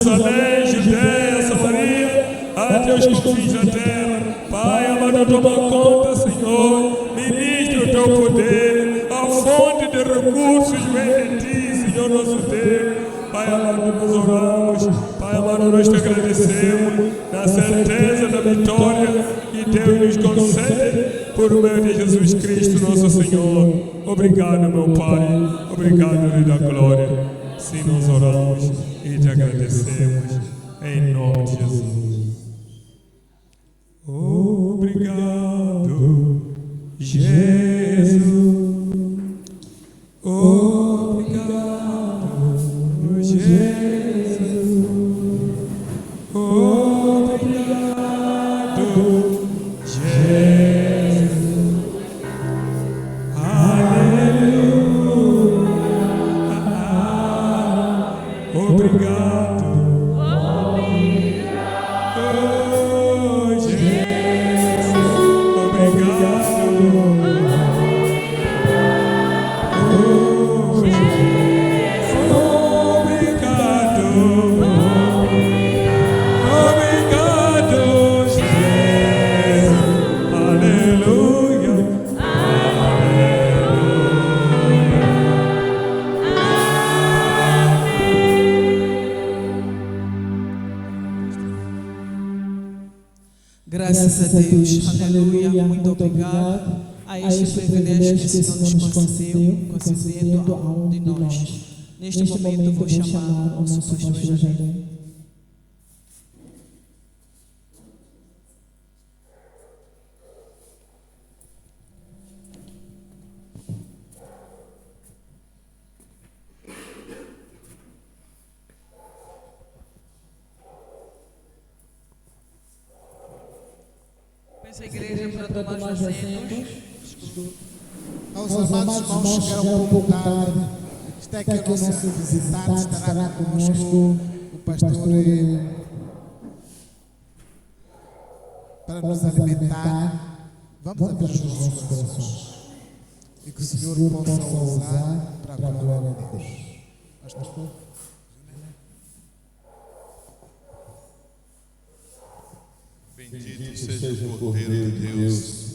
Jerusalém, Judéia, Samaria, até os confins da terra. Pai amado, toma conta, Senhor, ministra o teu poder, a fonte de recursos vem de ti, Senhor nosso Deus. Pai amado, nós oramos, Pai amado, nós te agradecemos na certeza da vitória que Deus nos concede por meio de Jesus Cristo, nosso Senhor. Obrigado, meu Pai, obrigado, Rei da Glória. Sim, nós oramos e te agradecemos, em nome de Jesus. Obrigado, Jesus. Obrigado, Jesus. Obrigado, Jesus. Aleluia. Obrigado. Graças a Deus, aleluia, muito obrigado a este privilégio que o Senhor nos concedendo a um de nós. Neste momento vou chamar o nosso pastor Jardim. Essa igreja para tomar os assentos. Aos amados irmãos, chegaram um pouco tarde. Está aqui o nosso visitante, estará conosco o pastor para nos alimentar. Vamos abrir os nossos corações e que o Senhor possa usar para a glória de Deus. Pastor? Bendito seja o Cordeiro de Deus.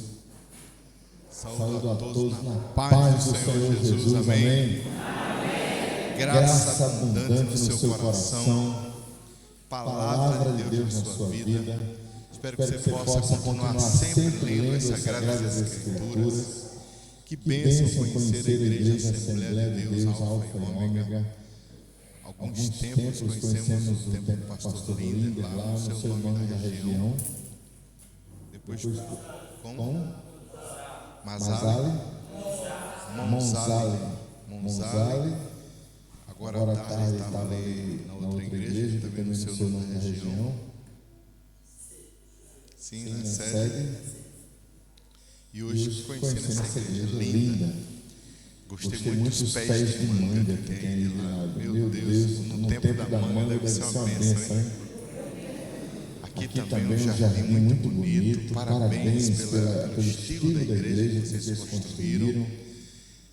Saúdo a todos na paz do Senhor Jesus. Amém. Graça abundante no seu coração. Palavra de Deus na sua vida. Espero que você possa continuar sempre lendo as Sagradas Escrituras. Que bênção conhecer a Igreja Assembleia de Deus, Alfa e Ômega. Alguns tempos conhecemos o templo do pastor Linder, lá no seu nome da região. Depois com Mazali, Monzali. Agora à tarde estava ali na outra igreja, também no seu nome da região. Sim, na sede. E hoje conhecendo essa igreja linda. Gostei muito dos pés de manga que tem ali lá. Meu Deus, no tempo da manga deve ser uma bênção, hein? Aqui também um jardim muito bonito. Parabéns pelo estilo da igreja que vocês construíram.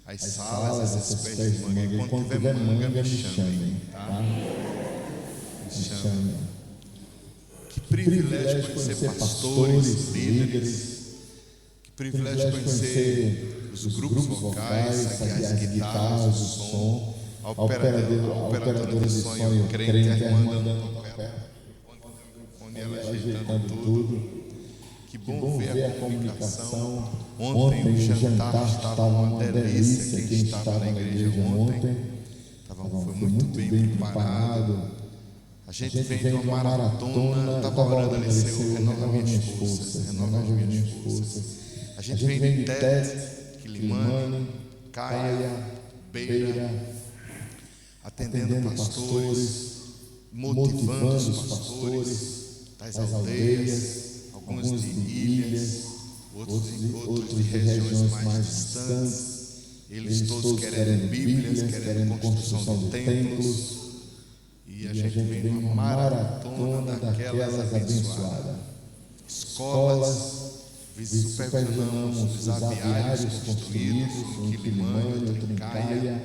As salas, esses pés de manga. E quando tiver manga, me chamem, tá? Me chamem. Que privilégio conhecer pastores, líderes. Que privilégio conhecer os grupos vocais, as guitarras, o som, a operadora de som e o crente, a irmã dando papel, ela ajeitando tudo. Que bom ver a comunicação. Ontem o jantar estava uma delícia. Quem estava na igreja ontem foi muito bem preparado. A gente vem de uma maratona. Estava orando ali, Senhor, renova minhas forças, renova as minhas forças. A gente vem de Tete, Quilimane, Caia, Beira, atendendo pastores, motivando os pastores das aldeias, alguns de ilhas, outros de regiões mais distantes. Eles todos querendo Bíblias, querendo construção de templos. E a gente vem numa maratona daquelas abençoadas. Escolas, supervisionamos os aviários construídos, um em Quilimane, outro em Caia,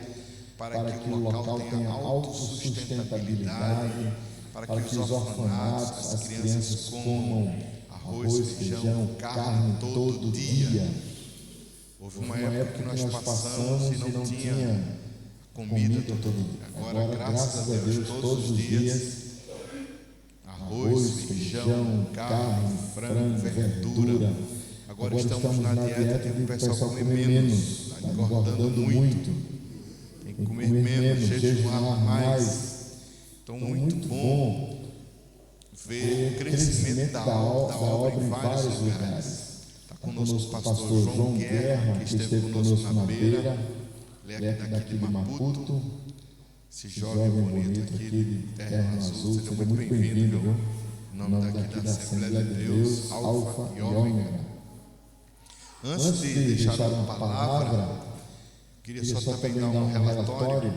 para que o local tenha autossustentabilidade, para que os orfanatos, as crianças comam arroz, feijão, carne todo dia. Houve uma época que nós passamos e não tinha comida todo dia. Agora, graças a Deus, todos os dias, arroz, feijão, carne, frango, verdura. Agora estamos na dieta que o pessoal come menos, está engordando muito. Tem que comer menos, jejuar mais. Então, muito bom ver o crescimento da obra em vários lugares. Está conosco o pastor João Guerra, que esteve conosco na beira, ele é daqui de Maputo. Esse jovem bonito aqui de Terra Azul, seja muito bem-vindo, viu? Em nome daqui da Assembleia de Deus, Alfa e Ômega. Antes de deixar uma palavra, queria só também dar um relatório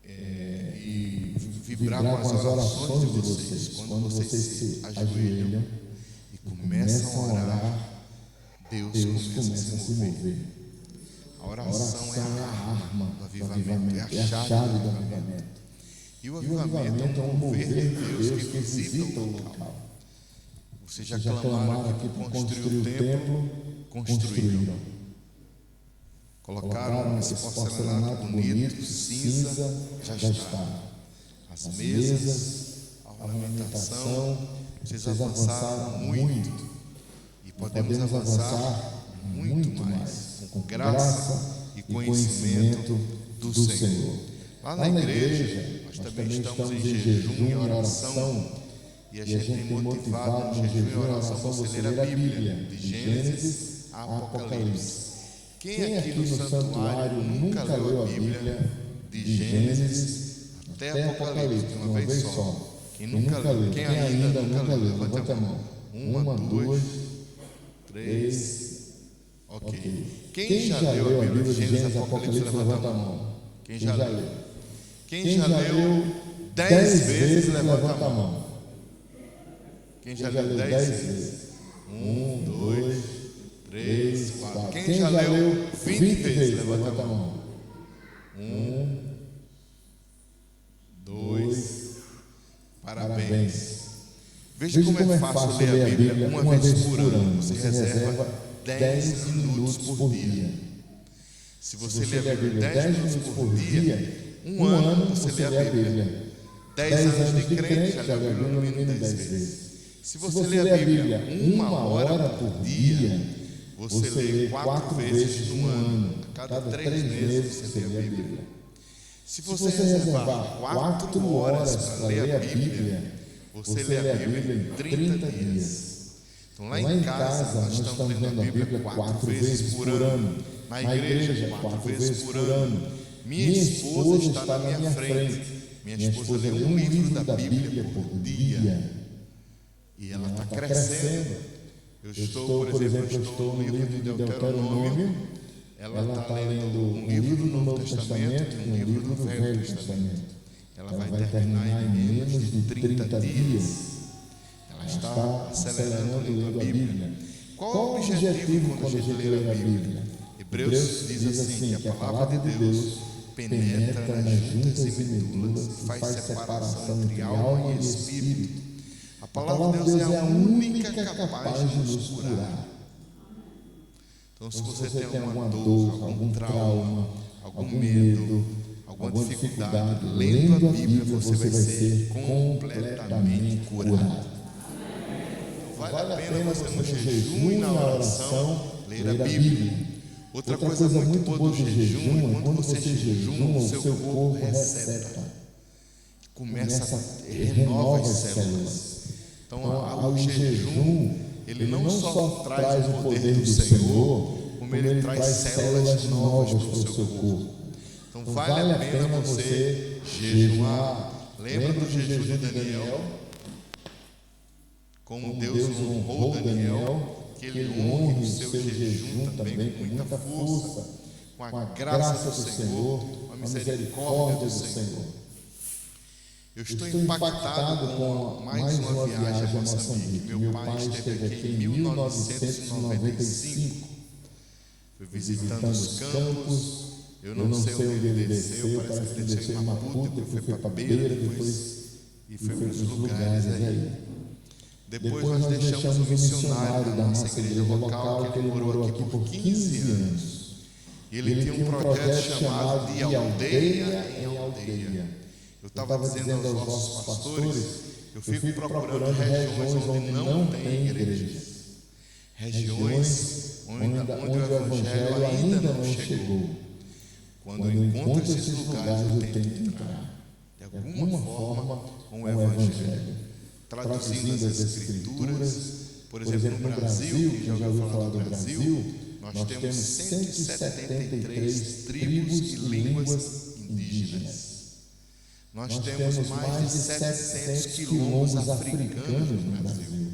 e vibrar com as orações de vocês. Quando vocês se ajoelham e começam a orar, Deus começa a se mover. A oração é a arma do avivamento, é a chave do avivamento. E o avivamento é um mover de Deus que visita o local. Vocês já clamaram aqui por construir o templo, construíram. Colocaram esse porcelanato bonito, cinza, já está. As mesas, a ornamentação, vocês avançaram muito. E podemos avançar muito mais, com graça e conhecimento do Senhor. Lá na igreja, nós também estamos em jejum e oração, e a gente tem motivado no jejum e oração você ler a Bíblia, de Gênesis a Apocalipse. Quem aqui no santuário nunca leu a Bíblia, de Gênesis até Apocalipse, de uma vez só? Quem nunca leu? Quem ainda nunca leu? Levanta a mão. 1, 2, 3... Ok. Quem já leu a Bíblia de Gênesis, Apocalipse, levanta a mão. Quem já leu? Quem já leu 10 vezes, levanta a mão. Quem já leu 10 vezes? 1, 2, 3, 4. Quem já leu 20 vezes, levanta a mão. 1, 2, parabéns. Veja como é fácil ler a Bíblia uma vez por ano. Você reserva 10 minutos por dia. Se você ler a Bíblia 10 minutos por dia, um ano você lê a Bíblia. 10 anos de crente, já lê a Bíblia no mínimo 10 vezes. Se você lê a Bíblia 1 hora por dia, você lê 4 vezes no ano. A cada 3 meses você lê a Bíblia. Se você reservar 4 horas para ler a Bíblia, você lê a Bíblia em 30 dias. Então, lá em casa, nós estamos lendo a Bíblia 4 vezes por ano. Na igreja, 4 vezes por ano. Minha esposa está na minha frente. Minha esposa lê um livro da Bíblia por dia. E ela está crescendo. Eu estou, por exemplo, no livro de Deuteronômio. Ela está lendo um livro no Novo Testamento e um livro no Velho Testamento. Ela vai terminar em menos de 30 dias. Ela está acelerando lendo a Bíblia. Qual o objetivo quando a gente lê a Bíblia? Hebreus diz assim, que a palavra de Deus penetra nas juntas e medulas e faz separação entre alma e espírito. A palavra de Deus é a única capaz de nos curar. Então, se você tem alguma dor, algum trauma, algum medo, alguma dificuldade, lendo a Bíblia, você vai ser completamente curado. Vale a pena você no jejum e na oração ler a Bíblia. Outra coisa muito boa do jejum é quando você jejuma, o seu corpo receta. Começa a renovar as células. Então, o jejum, ele não só traz o poder do Senhor, como ele traz células novas para o seu corpo. Então, vale a pena você jejuar. Lembra do jejum de Daniel? Como Deus honrou Daniel, que ele honre o seu jejum também com muita força, com a graça do Senhor, com a misericórdia do Senhor. Eu estou impactado com mais uma viagem a Moçambique. Meu pai esteve aqui em 1995, foi visitando os campos. Eu não sei onde ele desceu, parece que ele desceu em Maputo, depois foi para Beira, depois e foi para os lugares aí. Depois nós deixamos o missionário da nossa igreja local, que ele morou aqui por 15 anos. Ele tinha um projeto chamado de aldeia em aldeia. Eu estava dizendo aos nossos pastores, eu fico procurando regiões onde não tem igrejas. Regiões onde o evangelho ainda não chegou. Quando eu encontro esses lugares, eu tenho que entrar, de alguma forma, com o evangelho. Traduzindo as escrituras, por exemplo, no Brasil, quem já ouviu falar do Brasil, nós temos 173 tribos e línguas indígenas. Nós temos mais de 700 quilombos africanos no Brasil.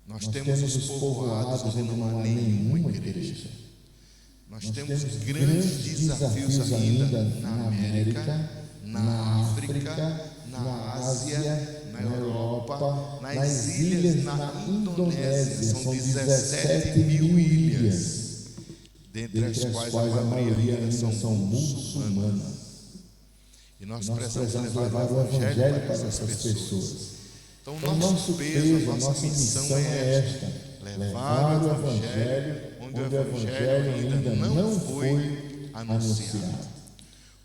Nós temos os povoados onde não há nenhuma igreja. Nós temos grandes desafios ainda na América, na África, na Ásia, na Europa, nas ilhas, na Indonésia. São 17 mil ilhas, dentre as quais a maioria ainda são muçulmanas. E nós precisamos levar o evangelho para essas pessoas. Então, o nosso peso, a nossa missão é esta: levar o evangelho onde o evangelho ainda não foi anunciado.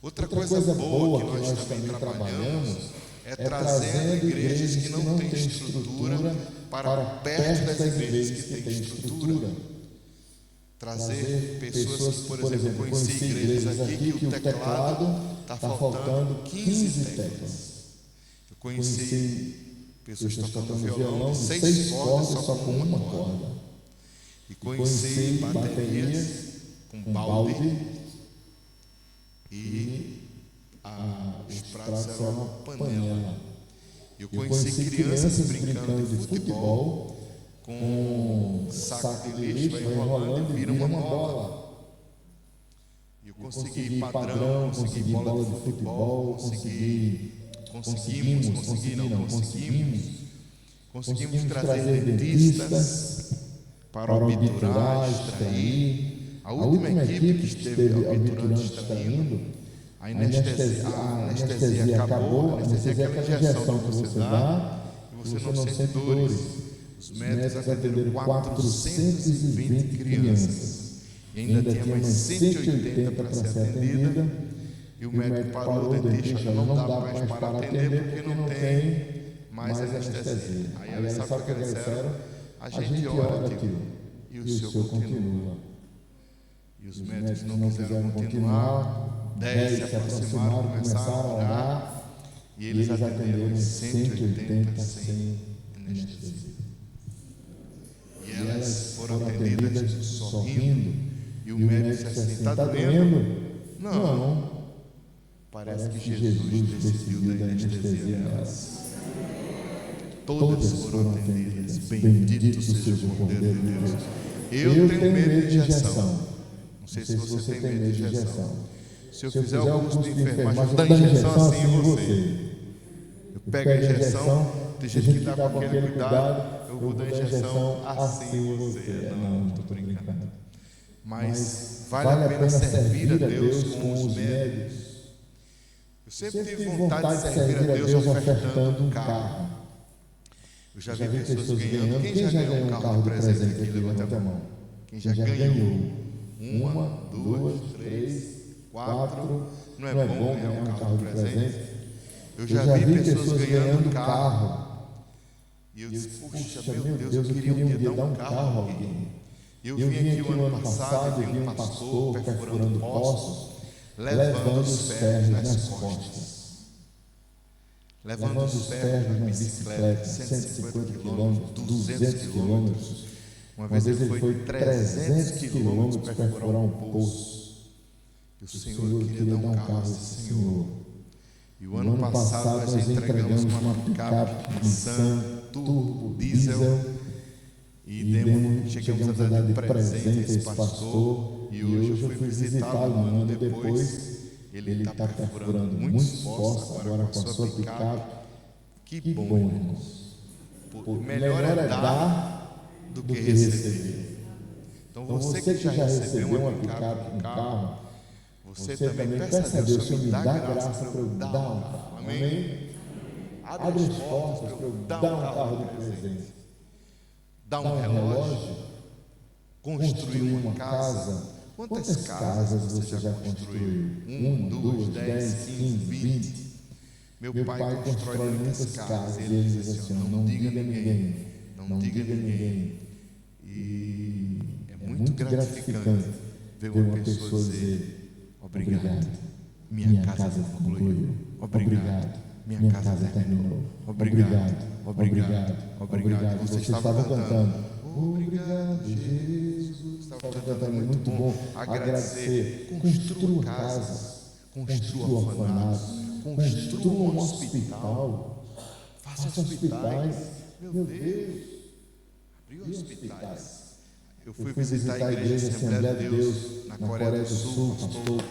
Outra coisa boa que nós também trabalhamos é trazendo igrejas que não têm estrutura para perto das igrejas que têm estrutura. Trazer pessoas, por exemplo, eu conheci igrejas aqui que o teclado está faltando 15 teclas. Eu conheci pessoas tocando violão de 6 cordas só com uma corda. E conheci baterias com balde e os pratos eram uma panela. Eu conheci crianças brincando de futebol com um saco de lixo, vai enrolando e vira uma bola. Eu consegui padrão, consegui bola de futebol, conseguimos trazer dentistas para obturar, extrair. A última equipe que esteve obturando, extraindo, a anestesia acabou. A anestesia é aquela injeção que você dá e você não sente dores. Os médicos atenderam 420 crianças. E ainda tinha mais 180 para ser atendida. E o médico parou, o dentista não dá mais para atender porque não tem mais anestesia. Aí ela sabe o que eles disseram? A gente ora, tio, e o senhor continua. E os médicos não quiseram continuar. 10 se aproximaram, começaram a orar. E eles atenderam 180 sem anestesia. E elas foram atendidas sorrindo. E o médico disse assim: está doendo? Não. Parece que Jesus decidiu dar anestesia a elas. Todas foram atendidas. Bendito seja o Cordeiro de Deus. Eu tenho medo de injeção. Não sei se você tem medo de injeção. Se eu fizer o curso de enfermagem, eu dou injeção assim em você. Eu pego a injeção, tem gente que dá com aquele cuidado, eu vou dar injeção assim em você. Não estou brincando. Mas vale a pena servir a Deus com os médios. Eu sempre tive vontade de servir a Deus ofertando um carro. Eu já vi pessoas ganhando. Quem já ganhou um carro de presente aqui? Levanta a mão. Quem já ganhou? 1, 2, 3, 4. Não é bom ganhar um carro de presente? Eu já vi pessoas ganhando carro. E eu disse: puxa, meu Deus, eu queria um dia dar um carro a alguém. Eu vim aqui o ano passado e vi um pastor perfurando poços, levando os ferros nas costas. Levando os ferros na bicicleta, 150 quilômetros, 200 quilômetros. Uma vez ele foi 300 quilômetros perfurar um poço. E o Senhor queria dar um carro a esse senhor. E o ano passado nós entregamos uma picape Nissan Turbo Diesel. E chegamos a dar de presente a esse pastor. E hoje eu fui visitá-lo um ano depois. Ele está perfurando muitos poços agora com a sua picape. Que bom, irmãos. Melhor é dar do que receber. Então você que já recebeu uma picape, um carro, você também peça a Deus, Senhor, me dá graça para eu dar um carro. Amém? abre as portas para eu dar um carro de presente, dar um relógio, construir uma casa. Quantas casas você já construiu? 1, 2, 10, 15, 20. Meu pai constrói muitas casas e ele diz assim: não diga a ninguém, não diga a ninguém. E é muito gratificante ver uma pessoa dizer: obrigado, minha casa concluiu. Obrigado, minha casa terminou. Obrigado, obrigado, obrigado. Vocês estavam cantando: obrigado, Jesus. Estavam cantando, é muito bom agradecer. Construa casas, construa orfanatos, construa um hospital, faça hospitais. Meu Deus, abriu hospitais. Eu fui visitar a igreja Assembleia de Deus na Coreia do Sul, pastor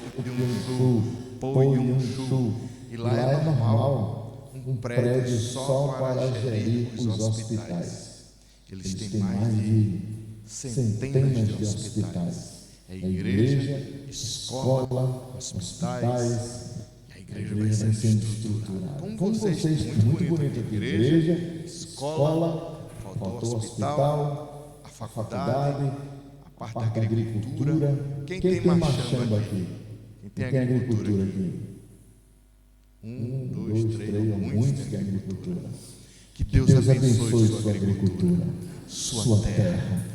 Poyun-Chu, e lá é normal um prédio só para gerir os hospitais. Eles têm mais de centenas de hospitais. É igreja, escola, hospitais. A igreja vai sendo estruturada. Como vocês, muito bonito aqui. Igreja, escola, faltou hospital, a faculdade, a parte da agricultura. Quem tem machamba aqui? Quem tem agricultura aqui? 1, 2, 3, muitos que é agricultura. Que Deus abençoe sua agricultura, sua terra.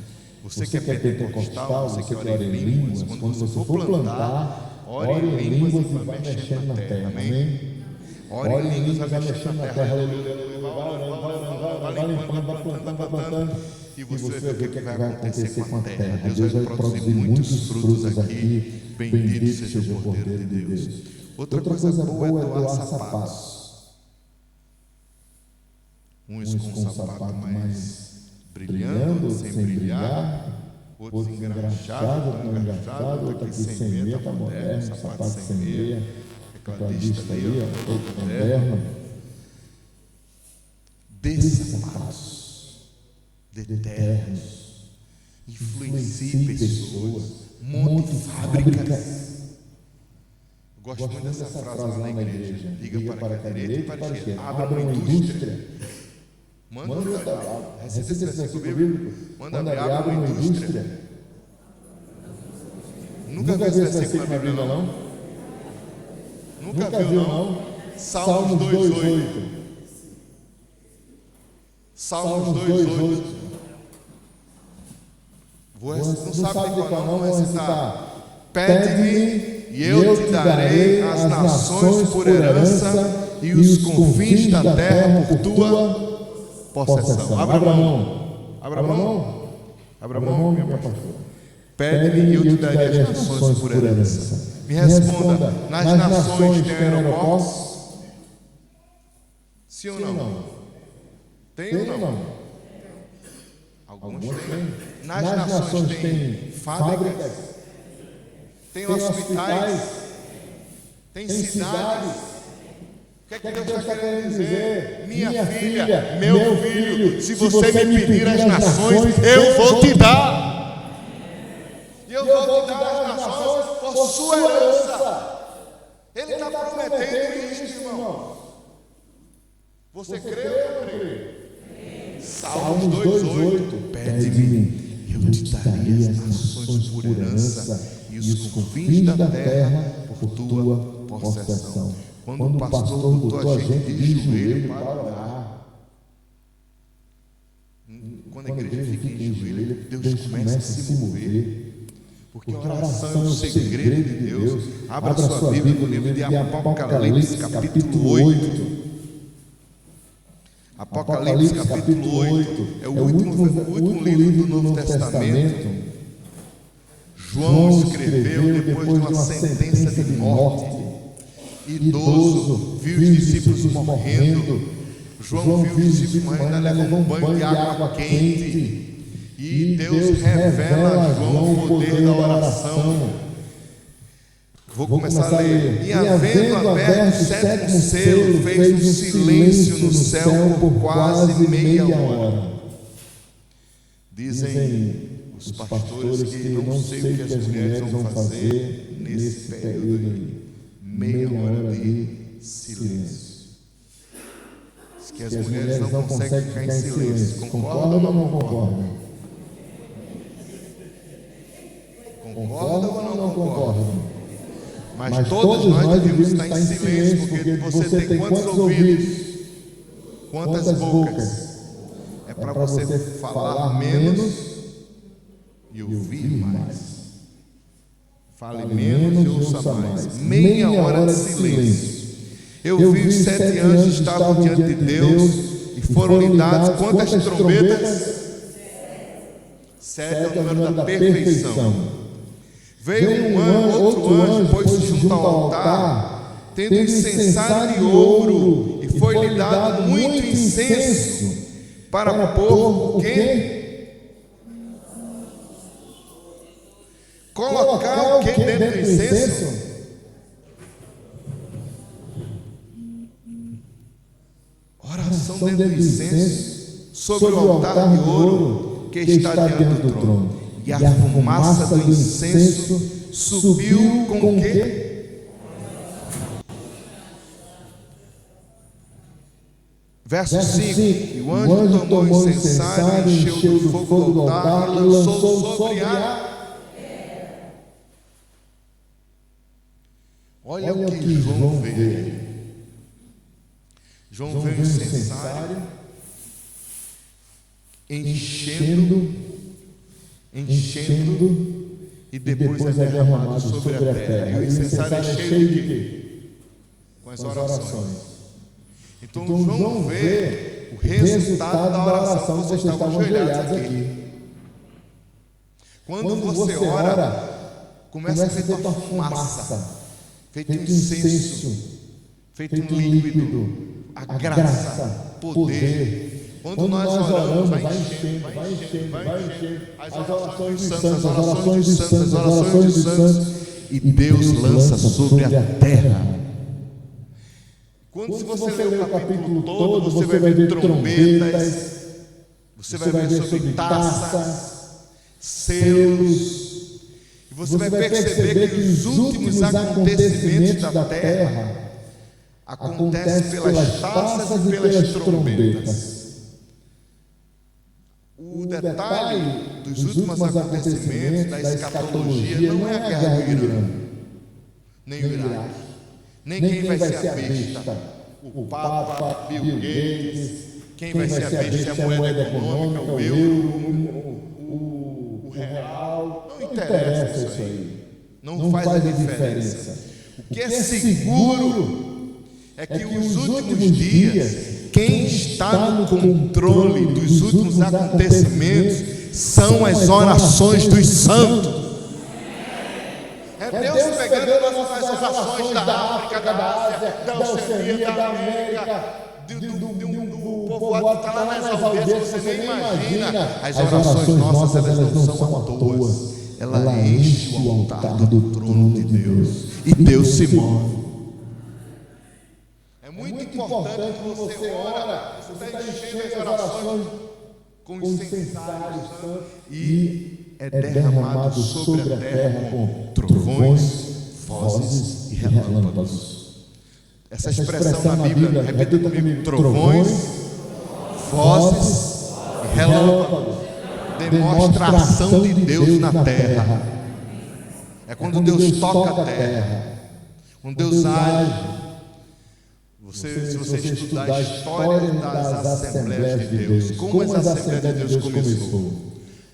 Você que é pentecostal, você que ora em línguas, quando você for plantar, ore em línguas e vai mexendo na terra, amém? Ore em línguas e vai mexendo na terra, vai limpando, vai plantando, vai plantando, e você vai ver o que vai acontecer com a terra. Deus vai produzir muitos frutos aqui, bendito seja o Cordeiro de Deus. Outra coisa boa é doar sapatos. Uns com um sapato mais brilhando, sem brilhar, outros engraxados, outro não engraxado, outro aqui sem meia, está moderno, sapato sem meia, tecladista ali, outro moderno. Dê sapatos, dê ternos, influencie pessoas, monte fábricas. Gosto muito dessa frase lá na igreja. Liga para a direita e para a esquerda. Abra uma indústria. Manda recebe esse versículo bíblico. Manda abra uma indústria. Nunca viu esse versículo na Bíblia, não? Nunca viu, não? Salmos 2:8. Salmos 2:8. Não sabe de qual não, vou recitar. Pede-me e eu te darei as nações por herança e os confins da terra por tua possessão. Abra a mão. Abra a mão. Abra a mão, minha pastora. Pede-me e eu te darei as nações por herança. Me responda: nas nações tem aeroportos? Sim ou não? Tem ou não? Alguns têm. Nas nações tem fábricas? Tem hospitais? Tem cidades? O que é que Deus está querendo dizer? Minha filha, meu filho, se você me pedir as nações, eu vou te dar. E eu vou te dar as nações por sua herança. Ele está prometendo isso, irmão. Você crê ou não crê? Salmos 2:8. Pede-me, eu te darei as nações por herança e os confins da terra por tua possessão. Quando o pastor botou a gente de joelho para orar, quando a igreja fica em joelho, Deus começa a se mover, porque a oração é o segredo de Deus. Abra sua Bíblia no livro de Apocalipse, capítulo 8. Apocalipse, capítulo 8, é o último livro do Novo Testamento. João escreveu depois de uma sentença de morte. Idoso, viu os discípulos morrendo. João viu os discípulos morrendo, levou um banho de água quente. E Deus revela a João o poder da oração. Vou começar a ler. E havendo aberto o sétimo selo, fez um silêncio no céu por quase meia hora. Dizem os pastores que não sei o que as mulheres vão fazer nesse período aí. Meia hora de silêncio. que as mulheres não conseguem ficar em silêncio. Concordam ou não concordam? Concordam ou não concordam? Mas todos nós devemos estar em silêncio, porque você tem quantos ouvidos? Quantas bocas? É para você falar menos e ouvir mais. Fale menos e ouça mais. Meia hora de silêncio. Eu vi os 7 anjos estavam diante de Deus e foram lhe dados quantas trombetas? 7 é o número da perfeição. Veio outro anjo, pôs-se junto ao altar, tendo incensário de ouro, e foi-lhe dado muito incenso para pôr o quê? Colocar o que dentro do incenso? Oração dentro do incenso, sobre o altar de ouro que está diante do trono. E a fumaça do incenso subiu com o quê? Verso 5. E o anjo tomou o incensário, encheu do fogo do altar e lançou sobre a terra. Olha o que João vê. João vê o incensário enchendo, e depois é derramado sobre a terra. E o incensário é cheio de quê? Com as orações. Então João vê o resultado da oração. Vocês estavam ajoelhados aqui. Quando você ora, começa a ver uma fumaça, feito um incenso, feito um líquido, a graça, poder. Quando nós oramos, vai enchendo. As orações dos santos, e Deus lança sobre a terra. Quando você ler o capítulo todo, você vai ver trombetas, você vai ver sobre taças, selos, e você vai perceber que os últimos acontecimentos da terra acontecem pelas taças e pelas trombetas. O detalhe dos últimos acontecimentos da escatologia não é a guerra do Irã, nem o Iraque, nem quem vai ser a besta, o Papa, Bill Gates, quem vai ser a besta é a moeda econômica, o euro, o real. Não interessa isso aí, não faz a diferença. O que é seguro é que os últimos dias, quem está no controle dos últimos acontecimentos são as orações dos santos. É Deus pegando nossas orações da África, da Ásia, da Oceania, da América, do povoado que está lá nas aldeias, você nem imagina. As orações nossas, elas não são à toa. Ela enche o altar do trono de Deus e Deus se move. É muito importante quando você ora, você está enchendo as orações com incensário santo e é derramado sobre a terra com trovões, vozes e relâmpagos. Essa expressão na Bíblia, repita comigo: trovões, vozes e relâmpagos. Demonstra a ação de Deus na terra. É quando Deus toca a terra, quando Deus age. Se você estudar a história das Assembleias de Deus, como as Assembleias de Deus começou,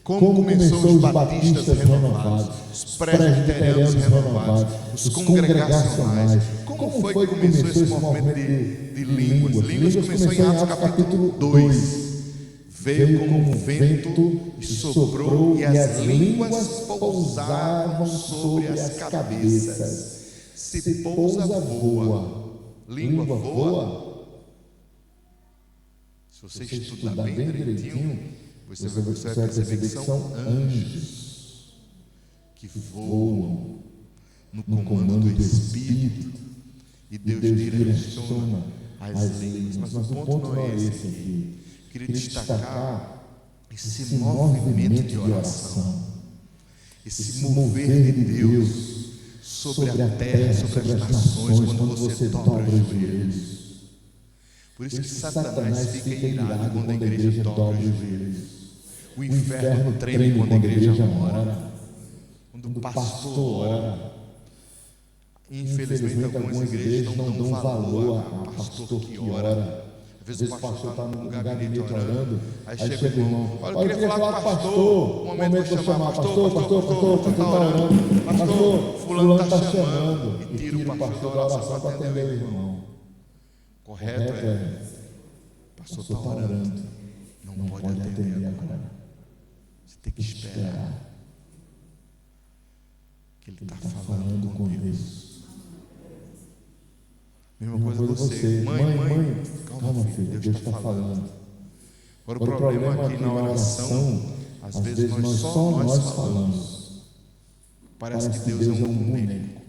como começou os batistas renovados, os presbiterianos renovados, os congregacionais, como foi que começou esse movimento de línguas? Línguas começou em Atos capítulo 2. Veio como um vento e soprou, e as línguas pousavam sobre as cabeças. Se pousa, voa. Língua voa. Se você estudar bem direitinho, você vai perceber que são anjos que voam no comando do Espírito, e Deus direciona as línguas. Mas o ponto não é esse aqui. Queria destacar esse movimento de oração, esse mover de Deus sobre a terra, sobre as nações, quando você dobra os joelhos. Por isso que Satanás fica irado quando a igreja dobra os joelhos. O inferno treme quando a igreja ora. Quando o pastor ora. Infelizmente, algumas igrejas não dão valor a pastor que ora. Às vezes o pastor está no gabinete orando, aí chega o irmão, olha, eu queria falar com o pastor, um momento que eu chamar, pastor, está orando, pastor, fulano está chamando, e tira o pastor da oração para atender o irmão. Correto é, o pastor está orando, não pode atender agora, você tem que esperar, que ele está falando com Deus. Mesma coisa você, mãe, calma filho, Deus está falando. Agora o problema aqui na oração, às vezes nós falamos. Parece que Deus é um boneco,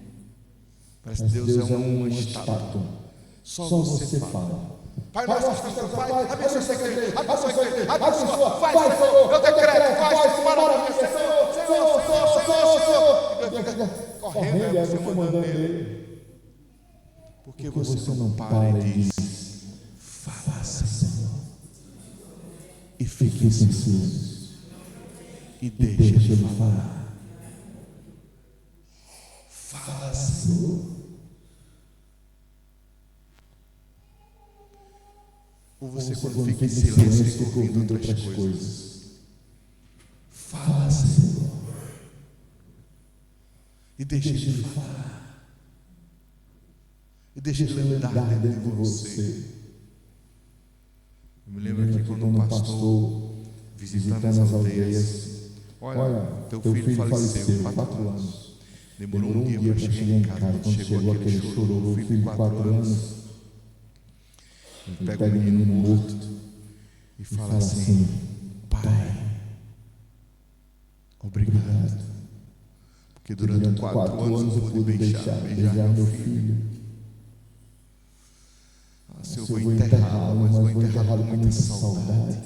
parece que Deus é uma estátua, só você fala. Pai nosso que estás no céu, abençoa essa igreja, abençoa, faz, Senhor, eu decreto, faz, maravilha, Senhor, e Deus fica correndo, você mandando ele. Porque você não para e diz, fala, Senhor, e fique em silêncio, e deixa ele falar. Fala, Senhor. Ou você, quando fica em silêncio, fica ouvindo outras coisas. Fala, Senhor, e deixa ele falar. E deixa ele andar dentro de você. Eu me lembro que quando um pastor visitando as aldeias, olha, teu filho faleceu, 4 anos. Demorou um dia para chegar em casa. Quando chegou aquele chorou, o filho de 4 anos. Ele pega o menino morto e fala assim, pai, obrigado. Porque durante 4 anos eu pude beijar meu filho. Se eu vou enterrá-lo, mas vou enterrá-lo com muita saudade.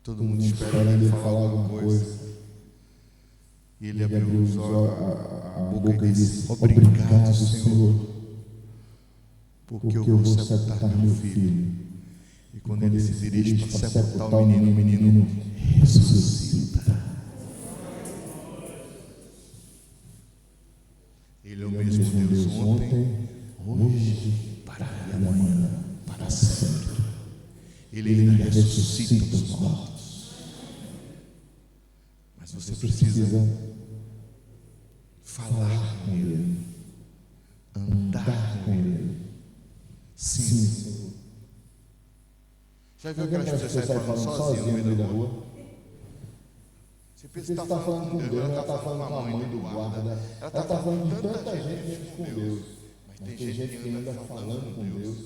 Todo mundo esperando ele falar alguma coisa. E ele abriu a boca e disse, obrigado, Senhor, porque eu vou sepultar meu filho. E quando ele se dirige para sepultar o menino ressuscita. Ele é o mesmo Deus ontem, hoje, para amanhã, para sempre. Ele ainda ressuscita os mortos. Mas você precisa falar com Ele, andar com Ele. Sim, Senhor. Já viu aquelas pessoas falando sozinhas no meio da rua? Você pensa que está falando com Deus, ela está falando com a mãe do guarda, ela está falando com tanta gente menos com Deus. Mas tem gente que anda falando com Deus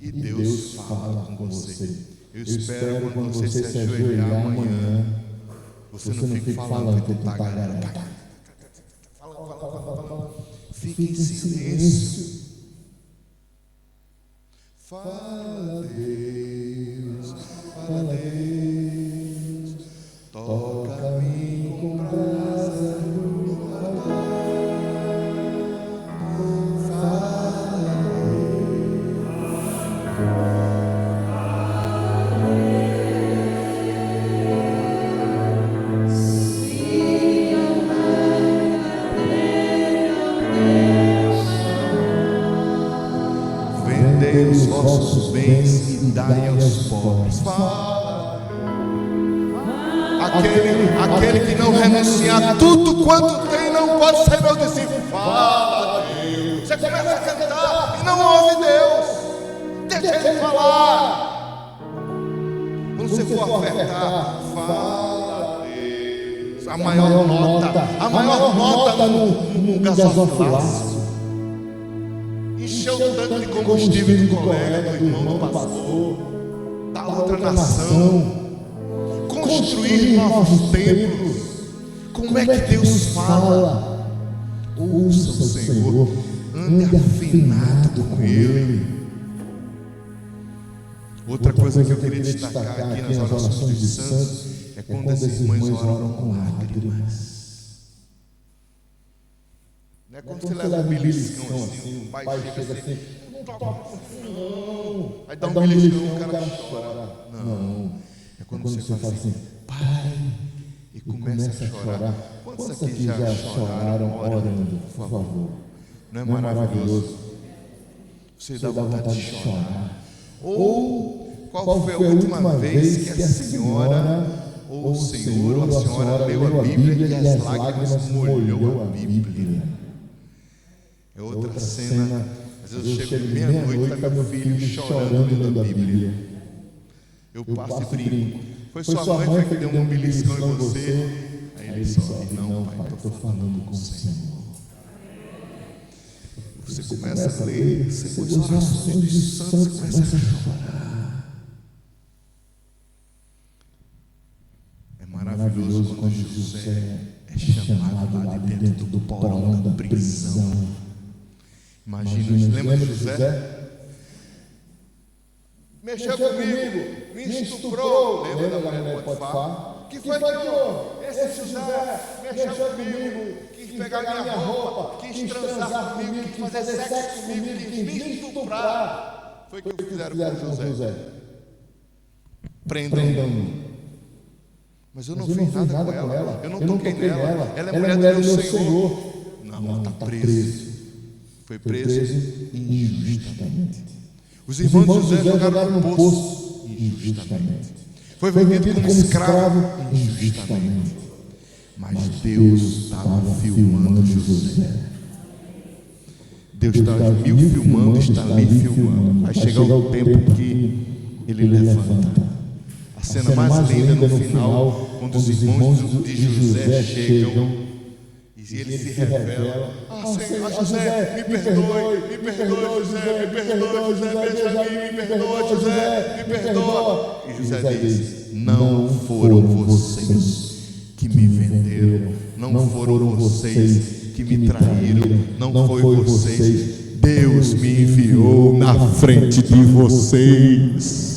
e Deus fala com você. Eu espero quando você se ajoelhar amanhã, você não fique falando que está tagarela. Fique em silêncio. Fala Deus, fala Deus, toca-me com brasa no altar. Vendei os vossos bens e dai aos pobres. Aquele que não renunciar a tudo quanto tem não pode ser meu discípulo. Fala Deus. Você começa a cantar e não ouve Deus. Deixa ele falar. Quando você for ofertar, fala Deus. A maior nota no gasofilácio. Encheu o tanque de combustível do colega, do irmão, do pastor, da outra nação. Construir novos templos. Como é que Deus fala? Ouça o Senhor, ande afinado com Ele. Outra coisa que eu queria destacar aqui nas orações de santos é quando as irmãs oram com lágrimas. Não é quando você leva um beliscão assim, o pai chega assim, toca não. Aí dá um beliscão, o cara chora. Não. É quando você fala assim, Pai, e começa a chorar. Quantos aqui já choraram orando, por favor? Não é maravilhoso? Você dá vontade de chorar. Ou qual foi a última vez que a senhora, ou o senhor, ou a senhora leu a Bíblia e as lágrimas molhou a Bíblia? É outra cena. Às vezes eu chego meia-noite, está meu filho chorando lendo a Bíblia. Eu passo e brinco. Foi sua mãe que deu um beliscão em você? Aí ele sorri, não, pai, estou falando com o Senhor. Você começa a ler, você as orações dos santos, começa a chorar. É maravilhoso quando José é chamado lá de dentro do porão da prisão. Imagina, lembra de José? Mexeu comigo, me estuprou. Lembra da mulher de Potifar? Que foi que houve? Esse José mexeu comigo, quis pegar minha roupa, quis transar comigo, quis fazer sexo comigo, quis me estuprar. Foi o que fizeram com José. Prendam-me. Mas eu não fiz nada com ela. Eu não toquei nela. Ela é mulher do meu Senhor. Não, está preso. Foi preso injustamente. Os irmãos de José jogaram no poço injustamente. Foi vendido como escravo injustamente. Mas Deus estava filmando José. Deus está me filmando, está ali filmando. Vai chegar o tempo que ele levanta. A cena mais linda no final, quando os irmãos de José chegam e ele se revela. Senhor, José, me perdoe, José, me perdoa, José, Benjamin, me perdoa, José, me perdoa. E José diz: não foram vocês que me venderam, não foram vocês que me traíram, não foi vocês. Deus me enviou na frente de vocês.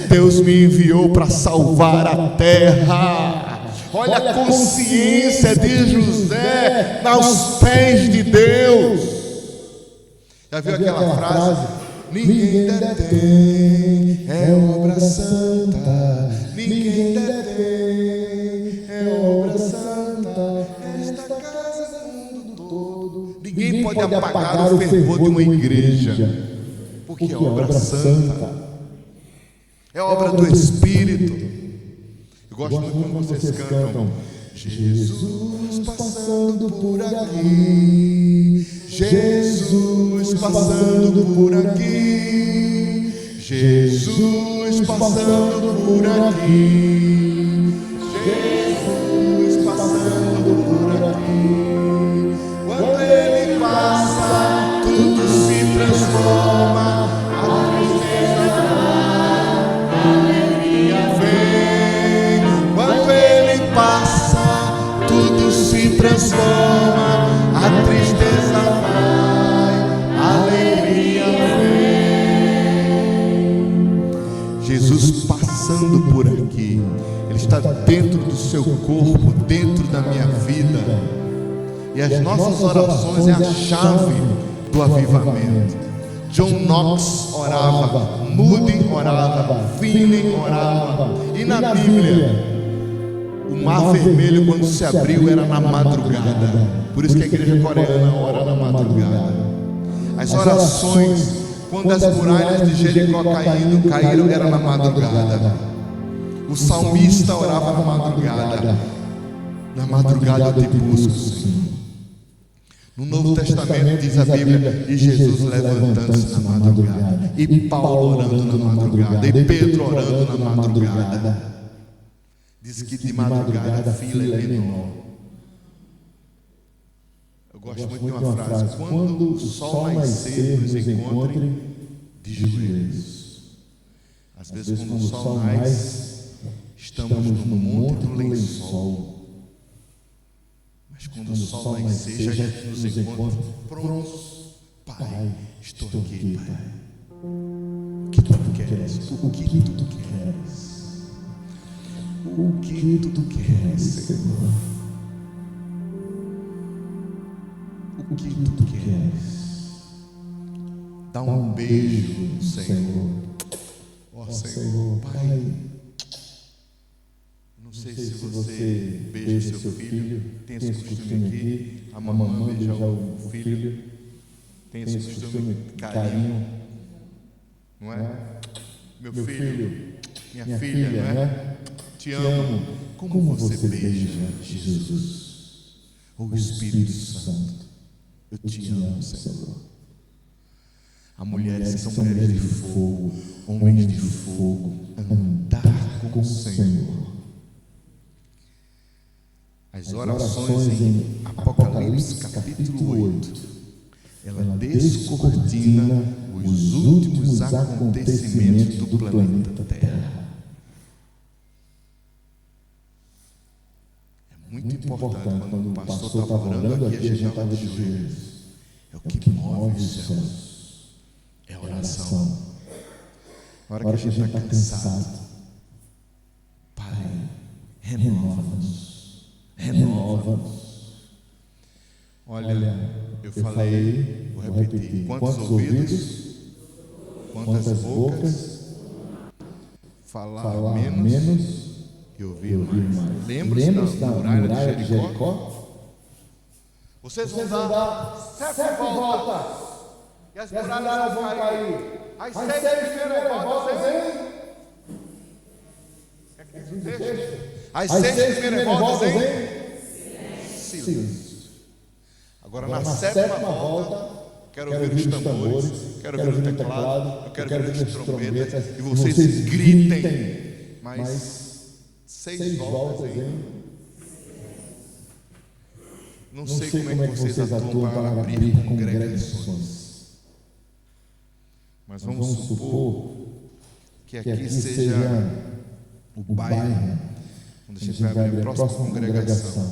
Deus me enviou para salvar a terra. Olha a consciência de José aos pés de Deus. Já viu aquela frase? Ninguém detém, é obra santa. Ninguém detém, é obra santa. Esta casa do mundo todo. Ninguém pode apagar o fervor de uma igreja, porque é obra santa. É obra do Espírito. Eu gosto muito quando vocês cantam Jesus passando por aqui, Jesus passando por aqui, Jesus passando por aqui, Jesus passando por aqui. Quando Ele passa, tudo se transforma. A tristeza vai, a alegria vem. Quando Ele passa, tudo se transforma. A tristeza vai, a alegria vem. Jesus passando por aqui, Ele está dentro do seu corpo, dentro da minha vida. E as nossas orações é a chave do avivamento. John Knox orava, Moody orava, Finney orava. E na Bíblia, o mar vermelho quando se abriu era na madrugada. Por isso que a igreja coreana ora na madrugada. As orações, quando as muralhas de Jericó caíram, era na madrugada. O salmista orava na madrugada. Na madrugada eu te busco, Senhor. No Novo Testamento diz a Bíblia, e Jesus levantando-se na madrugada, e Paulo orando na madrugada, e Pedro orando na madrugada. Diz que de madrugada a fila é menor. Eu gosto muito de uma frase: quando o sol nascer, nos encontre de joelhos. Às vezes quando o sol nasce, estamos no monte do lençol. Mas quando o sol nascer, já nos encontra prontos. Pai, estou aqui, Pai. O que tu queres? O que tu queres? O que tu queres, Senhor? O que tu queres? Dá um beijo no Senhor. Ó Senhor, Pai, não sei se você beija seu filho, tem esse costume aqui, a mamãe beija o filho, tem esse costume, carinho, não é? Meu filho, minha filha, não é? Te amo. Como você beija Jesus? O Espírito Santo. Eu te amo, Senhor. As mulheres são mulheres de fogo, homens de fogo, andar com o Senhor. As orações em Apocalipse capítulo 8, ela descortina os últimos acontecimentos do planeta Terra. É muito importante quando o pastor estava orando aqui, a gente estava de joelhos. É o que move os céus. É a oração. Na hora que a gente está cansado, Pai, renova-nos. Renova-nos. Olha, eu falei, vou repetir. Quantos ouvidos? Quantas bocas? Falar menos e ouvir mais. Lembra-se da muralha de Jericó? Vocês vão dar 7 voltas. E as muralhas vão cair. As 6 primeiras voltas, hein? As 6 primeiras voltas, hein? Silêncio. Agora, na 7ª volta, quero ouvir os tambores, quero ouvir o teclado, eu quero ouvir as trombetas, e vocês gritem. Mas 6 voltas, hein? Não sei como é que vocês atuam para abrir congregações. Mas vamos supor que aqui seja o bairro onde a gente vai abrir a próxima congregação.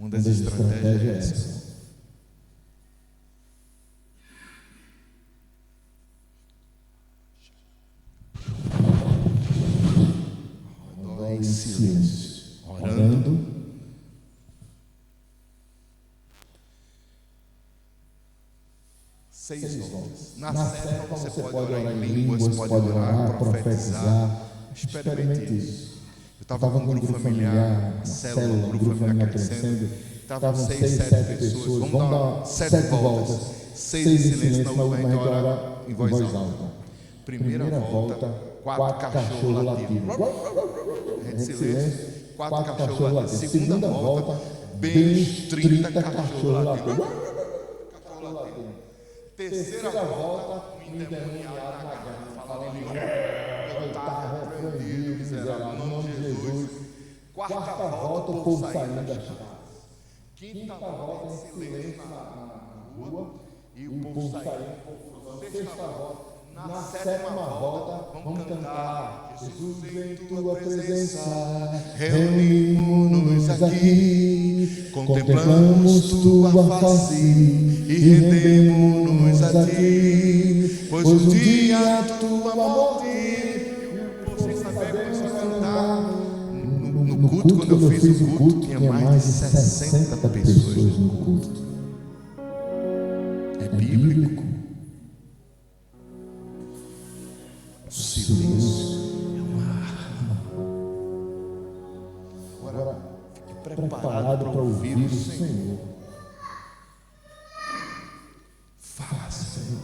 Uma das estratégias é essa. Em silêncio, orando. Seis voltas. Na 7ª você pode orar em línguas, pode orar, profetizar. Experimente isso. Eu estava com um grupo familiar, uma célula, um grupo familiar crescendo. Estavam 6, 7 pessoas. Vamos dar 7 voltas. 6 em silêncio, na última a gente ora em voz alta. Primeira volta, 4 cachorros latindo. Em silêncio, 4 cachorros latindo. Segunda volta, bem 30 cachorros latindo. Terceira volta, um endemoniado na garra, falando em eu estava repreendido, miserável, no nome de Jesus. Quarta volta, o povo saindo das casas. Quinta volta, em silêncio na rua, e o povo saindo. Sexta volta. Na 7ª volta, vamos cantar Jesus em tua presença, reunimos-nos aqui, contemplamos tua face e rendemos-nos a ti, pois um dia tua morte, vocês sabemos cantar. No culto, quando eu fiz o culto, tinha mais de 60 pessoas no culto. É bíblico. O silêncio é uma arma. Agora, fique preparado para ouvir o Senhor. Fala, Senhor.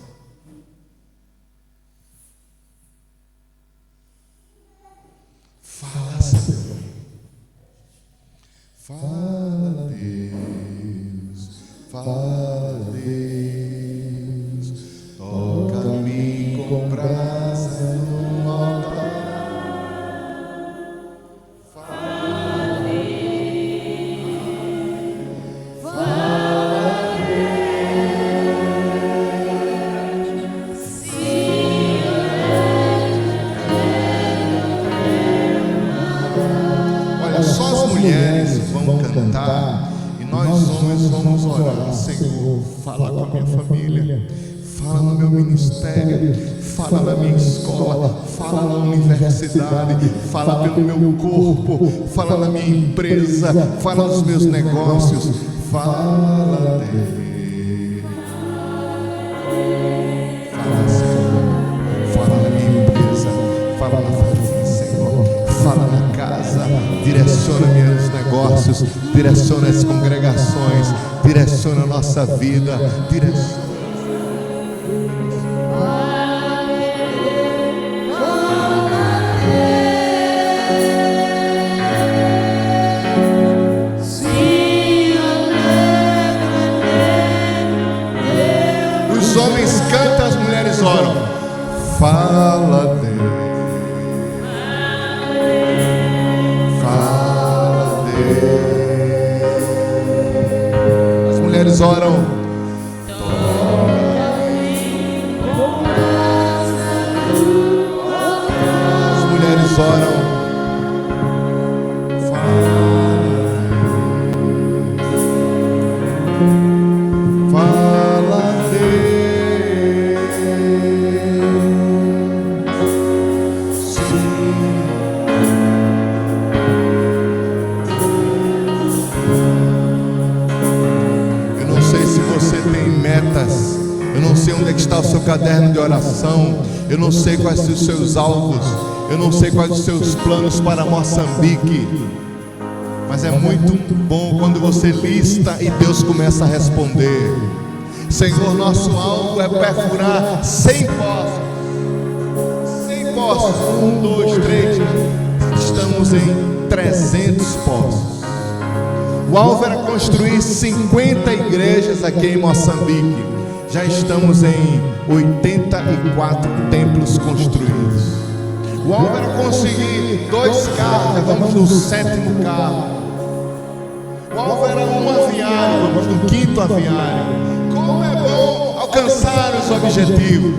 Fala, Senhor. Fala, Deus. Fala, Deus. Toca-me com brasa no altar. Fala, Deus. Fala, Deus. Sim. Olha, só as mulheres vão cantar e nós homens vamos orar. Senhor, fala com a minha família. Fala no meu ministério, fala na minha escola, fala na universidade, fala pelo meu corpo, fala na minha empresa, fala nos meus negócios, fala Deus. Fala na família, Senhor. Fala na casa. Direciona meus negócios. Direciona as congregações. Direciona a nossa vida. Direciona. Os homens cantam, as mulheres oram. Fala, Deus. Fala, Deus. As mulheres oram. As mulheres oram. Eu não sei onde é que está o seu caderno de oração. Eu não sei quais são os seus alvos. Eu não sei quais os seus planos para Moçambique. Mas é muito bom quando você lista e Deus começa a responder. Senhor, nosso alvo é perfurar 100 poços. 100 poços. 1, 2, 3. Estamos em 300 poços. O alvo era construir 50 igrejas aqui em Moçambique. Já estamos em 84 templos construídos. O alvo era conseguir 2 carros, já vamos no 7º carro. O alvo era um aviário, vamos no 5º aviário. Como é bom alcançar os objetivos.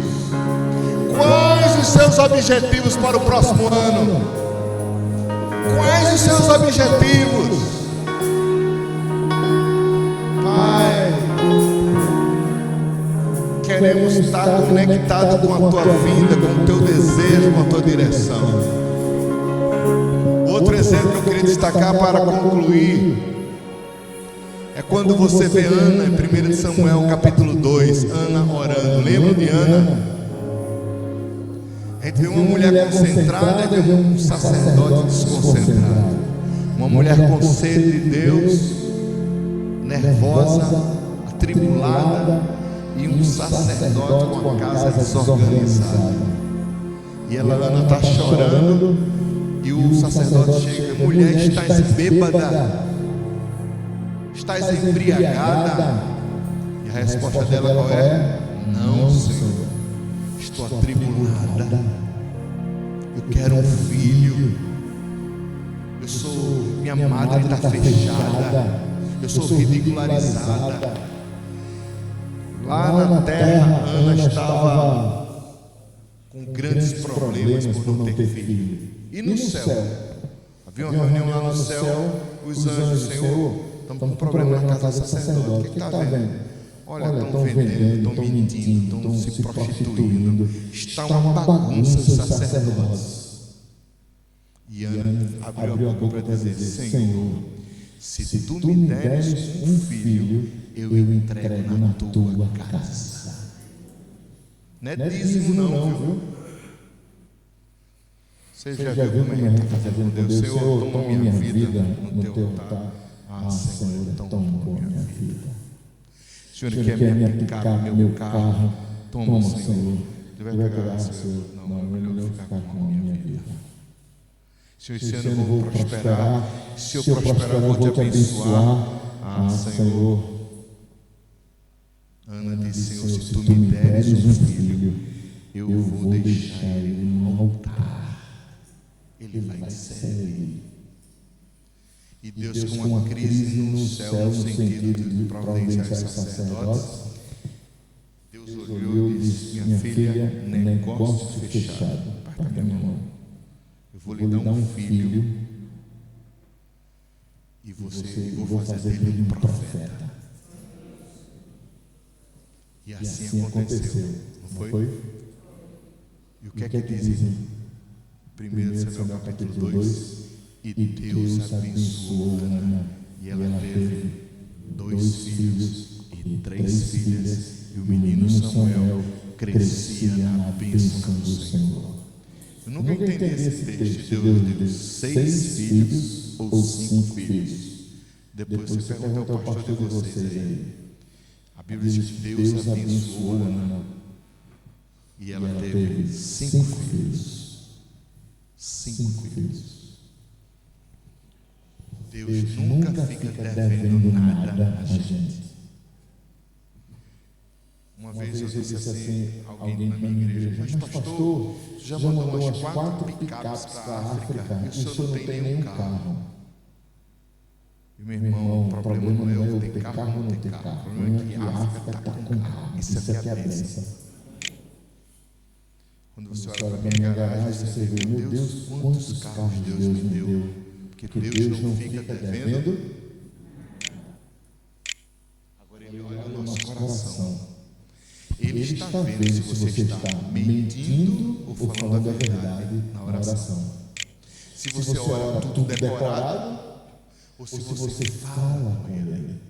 Quais os seus objetivos para o próximo ano? Quais os seus objetivos? Pai, queremos estar conectados com a tua vida, com o teu desejo, com a tua direção. Outro exemplo que eu queria destacar para concluir é quando você vê Ana em 1 Samuel capítulo 2, Ana orando. Lembra de Ana? A gente vê uma mulher concentrada e vê um sacerdote desconcentrado. Uma mulher com sede de Deus, nervosa, atribulada, e um sacerdote com a casa desorganizada. E ela, Ana, está chorando, e o sacerdote chega: mulher, estás bêbada? Estás embriagada? E a resposta dela qual é? Não, Senhor, estou atribulada. Eu quero um filho. Minha madre está fechada. Eu sou ridicularizada. Lá na terra, Ana estava com grandes problemas por não ter filho. E no céu? Havia uma reunião lá no céu. Os anjos: Senhor, estamos com um problema na casa do sacerdote. O que está vendo? Olha, estão vendendo, estão mentindo, estão se prostituindo. Está uma bagunça os sacerdotes. E Ana abriu a boca para dizer: Senhor, se tu me deres um filho, eu entrego na tua casa. Não é dízimo não, viu? Você já viu como a gente está fazendo com Deus? Senhor, toma minha vida no teu altar. Ah, Senhor, toma minha vida. Senhor, quer minha picape, meu carro? Toma, Senhor. Você vai pegar, Senhor? Não, é melhor ficar com a minha vida. Senhor, esse ano eu vou prosperar. Se eu prosperar, eu vou te abençoar. Ah, Senhor. Ana disse: Senhor, se tu me deres um filho, eu vou deixar ele no altar. Ele vai servir. E Deus, com uma crise no céu, no sentido de providenciar os sacerdotes, Deus olhou e disse: minha filha, negócio fechado. Aperta minha mão. Eu vou lhe dar um filho e vou fazer dele um profeta. E assim aconteceu, não foi? E o que é que dizem? 1 Samuel capítulo 2: e Deus abençoou Ana, e ela teve 2 filhos e 3 filhas, e o menino Samuel crescia na bênção do Senhor. Eu nunca entendi esse texto. Deus deu 6 filhos ou 5 filhos. Depois você pergunta ao pastor de vocês aí. A Bíblia diz que Deus abençoou Ana. E ela teve 5 filhos. 5 filhos. Deus nunca fica devendo nada a gente. Uma vez eu disse assim, alguém na minha igreja, mas pastor, já mandou umas 4 picapes para a África e o senhor não tem nenhum carro. E meu irmão, o problema não é eu ter carro ou não ter carro. O problema é que a África está com carro. Isso aqui é a bênção. Quando você olha para a minha garagem, você vê, meu Deus, quantos carros Deus me deu. Porque Deus não fica devendo. Agora Ele olha o nosso coração. Ele está vendo se você está mentindo ou falando a verdade na oração. Se você ora tudo decorado ou se você fala com Ele.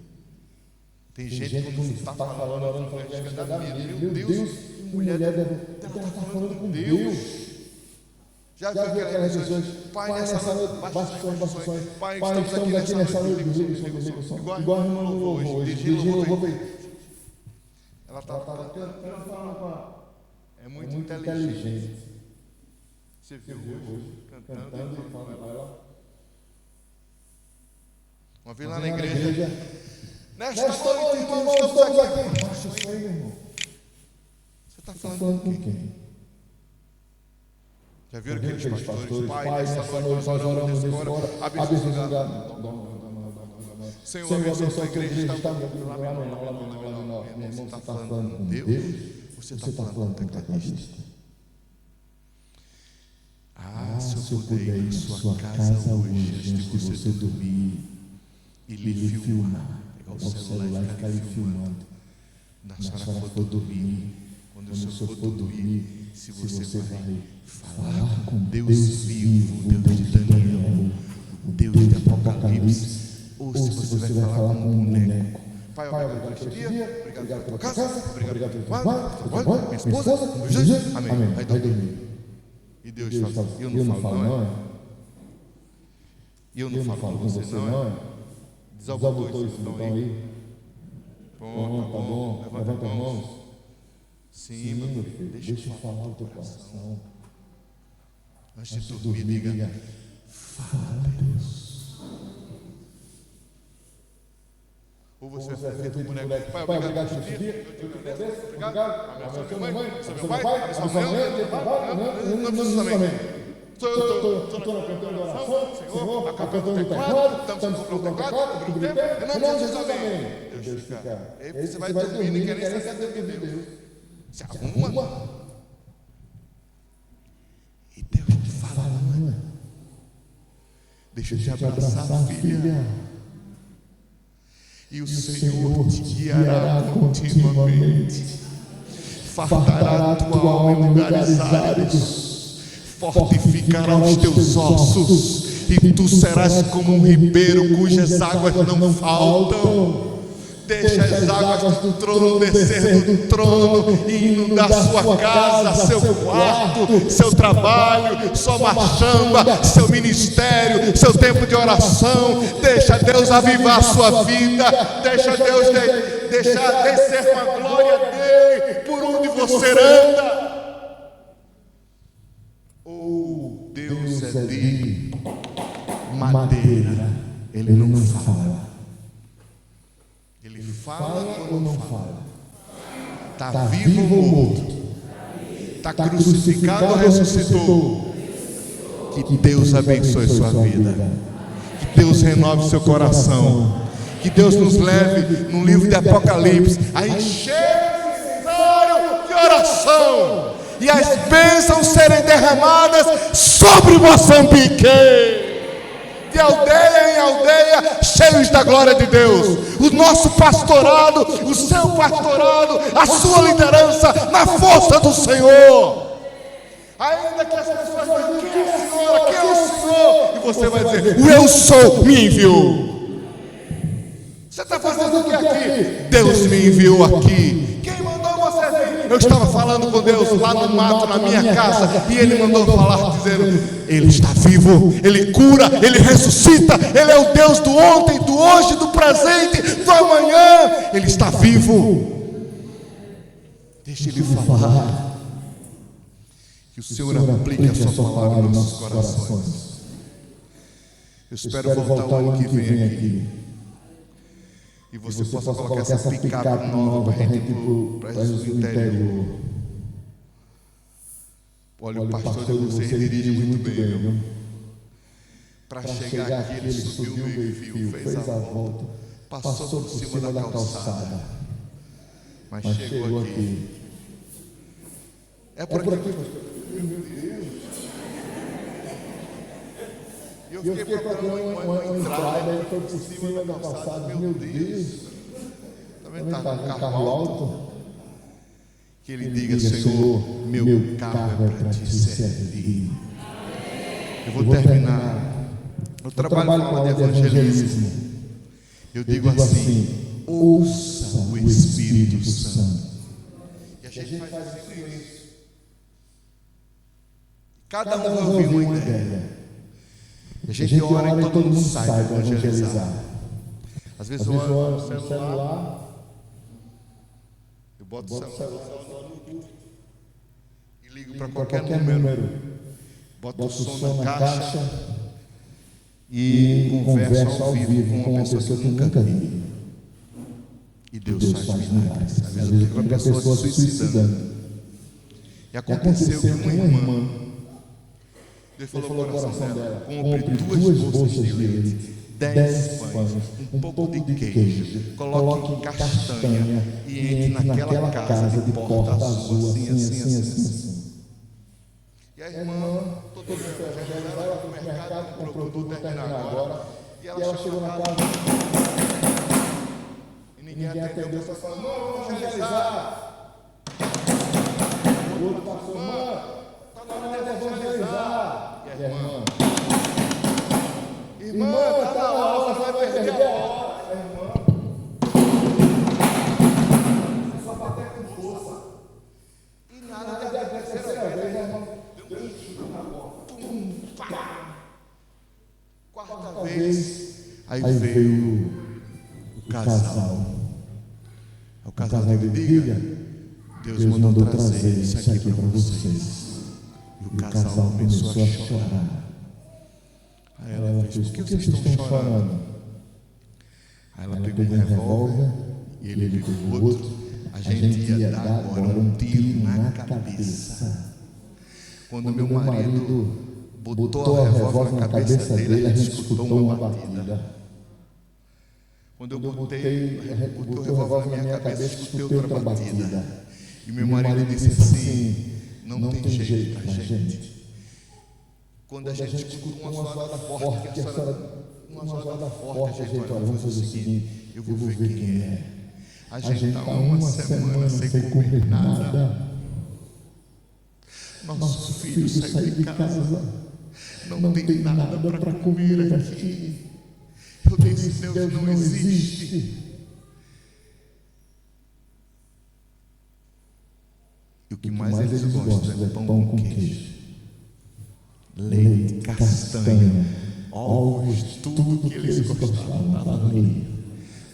Tem gente que quando está falando, orando, falando que dá medo. Meu Deus, mulher está falando com Deus. Já viu aquelas pessoas, Pai, nessa noite, baixa-sonhos, Pai, estamos aqui nessa noite do Rio, igual a irmã do louvor hoje, dirigindo o louvor. Ela estava cantando, é muito inteligente. Você viu hoje, cantando e falando para ela. Uma vez lá na igreja, nesta noite, irmão, estamos aqui. Baixa o som aí, meu irmão. Você está falando com quem? Já viram aqueles pastores? Pai, nessa noite nós oramos nesse fora, abençoe o lugar. Senhor, abençoe a igreja. Está lá, meu irmão, você está falando com Deus? Você está falando com o tecladista? Se eu puder ir na sua casa hoje, antes de você dormir, e lhe filmar, pegar o celular e ficar lhe filmando, na senhora for dormir, quando o senhor for dormir, se você vai falar com Deus vivo, o Deus de Daniel, o Deus de Apocalipse, ou se você vai falar com um boneco. Pai, obrigado pelo dia, obrigado pela casa, obrigado pelo trabalho, minha esposa, Jesus, amém. Vai dormir. E Deus fala, eu não falo, não é? E eu não falo com você, não é? Desabotou esse botão aí? Bom, tá bom, levanta as mãos. Sim, meu filho, deixa eu falar o teu coração. Antes de dormir, diga, fala, Deus. Ou você vai feito um boneco. Pai, obrigado pelo dia. Eu te agradeço. Obrigado. Abençoe minha mãe, abençoe meu pai, abençoe minha mãe. Não precisa também. Estou na campanha de oração, Senhor, a campanha do teclado, estamos com o teclado, tudo bem? Não precisa também. Deus fica. Aí você vai dormir e querer saber de Deus. Se arruma. E Deus fala, não é? Deixa eu te abraçar, filha. E o Senhor te guiará continuamente, fartará a tua alma em lugares áridos, fortificará os teus ossos, e tu serás como um ribeiro cujas águas não faltam. Deixa as águas do trono descer do trono e inundar sua casa, seu quarto, seu trabalho, sua machamba, seu ministério, seu tempo de oração. Deixa Deus avivar a sua vida. Deixa Deus deixar descer com a glória dele por onde você anda. Oh, Deus é de madeira. Ele não fala. Fala ou não fala? Está vivo ou morto? Está crucificado ou ressuscitou? Que Deus abençoe sua vida. Que Deus renove seu coração. Que Deus nos leve no livro de Apocalipse a encher o cenário de oração e as bênçãos serem derramadas sobre Moçambique. De aldeia em aldeia, cheios da glória de Deus. O nosso pastorado, o seu pastorado, a sua liderança na força do Senhor. Ainda que as pessoas digam, quem é a senhora, quem é o Senhor? E você vai dizer, o eu sou me enviou. Você está fazendo o que aqui? Deus me enviou aqui. Quem mandou você vir? Eu estava falando com Deus lá no mato, na minha casa, e Ele mandou falar, dizendo: Ele está vivo, Ele cura, Ele ressuscita, Ele é o Deus do ontem, do hoje, do presente, do amanhã. Ele está vivo. Deixa Ele falar. Que o Senhor aplique a sua palavra nos nossos corações. Eu espero voltar o ano que vem aqui. E você possa colocar essa picape nova para a gente ir para o interior. Olha, o pastor de vocês dirige muito bem, viu? Para chegar aqui, ele subiu o meio-fio, fez a volta, passou por cima da calçada, mas chegou aqui. É por aqui, pastor? Meu Deus! E eu fiquei procurando uma entrada, ele foi por cima da calçada. Meu Deus! Também está no carro alto. Que ele diga: Senhor, meu carro é para te servir. Eu vou terminar. Eu trabalho com aula de evangelismo. Eu digo assim: ouça o Espírito Santo. E a gente faz isso. Cada um vai ouvir uma ideia. A gente ora e todo mundo sai para evangelizar. Às vezes eu oro no celular, eu boto o celular e ligo para qualquer número, boto o som na caixa e converso ao vivo com uma pessoa que eu nunca vi. E Deus faz milagres. Às vezes eu fico com a pessoa se suicidando. E aconteceu com uma irmã. Deus falou no coração dela: compre 2 bolsas de leite, 10 pães, um pouco de queijo, coloque castanha e entre naquela casa de porta azul, assim. E a irmã, toda ela foi para o mercado, comprou tudo, terminar agora. E ela chegou na casa e ninguém atendeu. Só falou: não, vamos evangelizar. O outro passou: irmã, está na hora de evangelizar. E a irmã: está na hora, você vai perder a hora. A irmã: só bater com força. E nada de a terceira vez, a irmã deu um chute na porta. Quarta vez, aí veio o casal. O casal dele: diga, Deus mandou trazer isso aqui para vocês. E o casal começou a chorar. Aí ela fez: por que vocês estão chorando? Aí ela pegou um revólver e ele pegou o outro. A gente ia dar agora um tiro na cabeça. Quando meu marido botou a revólver na cabeça dele, a gente escutou uma batida. Quando eu botei o revólver na minha cabeça, escutei outra batida. E meu marido disse assim: não tem jeito pra gente. Quando a gente escuta uma zoada forte, a gente: olha, vamos fazer o seguinte, eu vou ver quem é. A gente está uma semana sem comer nada. Nosso filho saiu de casa, não tem nada para comer aqui. Eu disse: Deus não existe. E o que mais eles gostam é pão com queijo, leite, castanha, ovos, tudo que eles gostavam estava ali.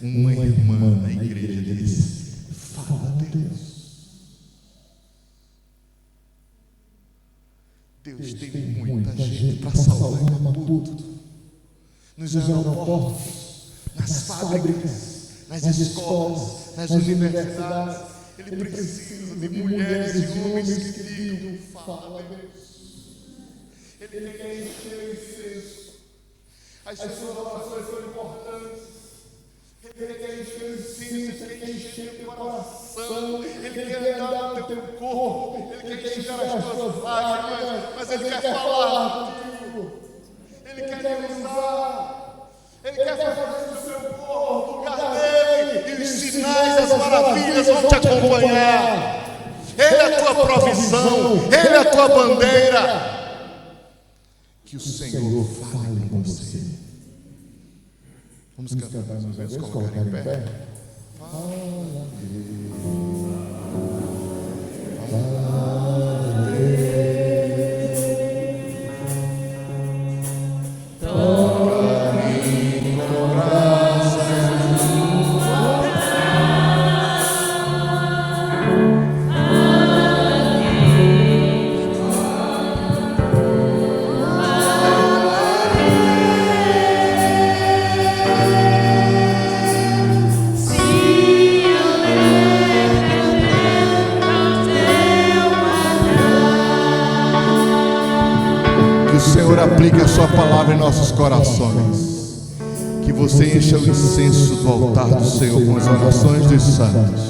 Uma irmã na igreja disse: fala a Deus. Deus tem muita gente para salvar em Maputo, nos aeroportos, nas fábricas, nas escolas, nas universidades. Ele precisa de mulheres e homens que digam: fala a Deus. Ele quer encher o incenso. As suas orações são importantes. Ele quer encher o incenso, Ele quer encher o teu coração, Ele quer andar no teu corpo, Ele quer encher as tuas lágrimas, mas Ele quer falar contigo. Ele quer te usar. Ele quer fazer do seu corpo lugar dele, e os sinais, as maravilhas vão te acompanhar. Ele é a tua provisão, Ele é a tua bandeira. Que o Senhor fale com você. Vamos cantar mais uma vez, colocar em pé. Fala, Deus. Aplique a sua palavra em nossos corações. Que você encha o incenso do altar do Senhor com as orações dos santos.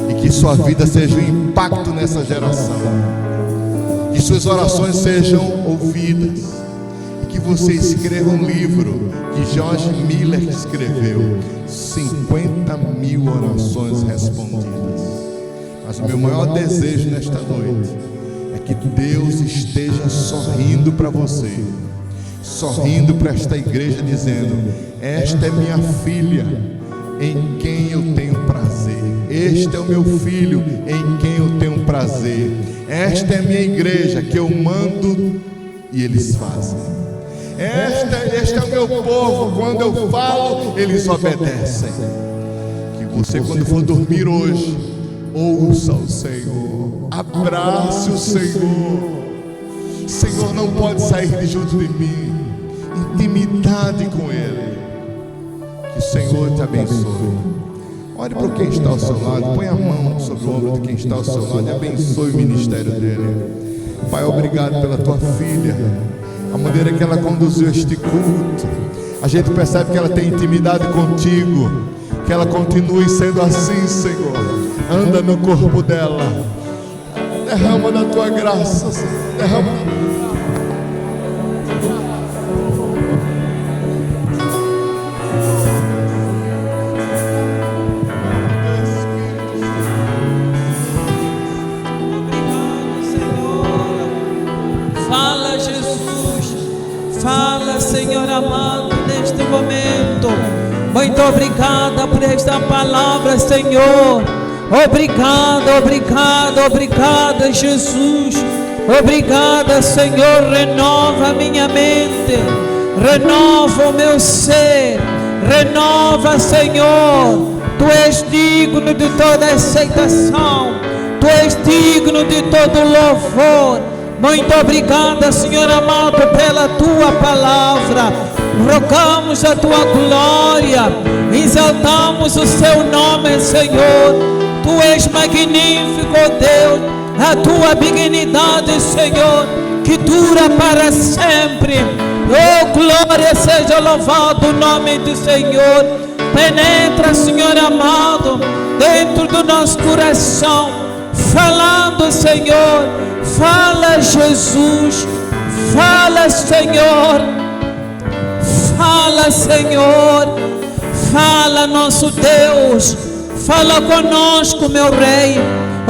E que sua vida seja um impacto nessa geração. Que suas orações sejam ouvidas. E que você escreva um livro que George Miller escreveu. 50.000 orações respondidas. Mas o meu maior desejo nesta noite é que Deus esteja sorrindo para você, sorrindo para esta igreja, dizendo: esta é minha filha, em quem eu tenho prazer. Este é o meu filho, em quem eu tenho prazer. Esta é a minha igreja, que eu mando e eles fazem. Este é o meu povo, quando eu falo, eles obedecem. Que você, quando for dormir hoje, ouça o Senhor, abrace o Senhor. Senhor, não pode sair de junto de mim. Intimidade com Ele. Que o Senhor te abençoe. Olhe para quem está ao seu lado, põe a mão sobre o ombro de quem está ao seu lado e abençoe o ministério dele. Pai, obrigado pela tua filha, a maneira que ela conduziu este culto. A gente percebe que ela tem intimidade contigo. Que ela continue sendo assim, Senhor. Anda no corpo dela. Derrama da tua graça, Senhor. Derrama. Fala, Jesus. Fala, Senhor amado, neste momento. Muito obrigada por esta palavra, Senhor. Obrigada, obrigada, obrigada, Jesus. Obrigada, Senhor. Renova a minha mente, renova o meu ser, renova, Senhor. Tu és digno de toda aceitação, Tu és digno de todo louvor. Muito obrigada, Senhor amado, pela Tua palavra. Rogamos a Tua glória, exaltamos o Seu nome, Senhor. Tu és magnífico, Deus, a Tua benignidade, Senhor, que dura para sempre. Oh, glória seja louvado o nome do Senhor. Penetra, Senhor amado, dentro do nosso coração, falando, Senhor. Fala, Jesus. Fala, Senhor. Fala, Senhor. Fala, nosso Deus. Fala conosco, meu Rei.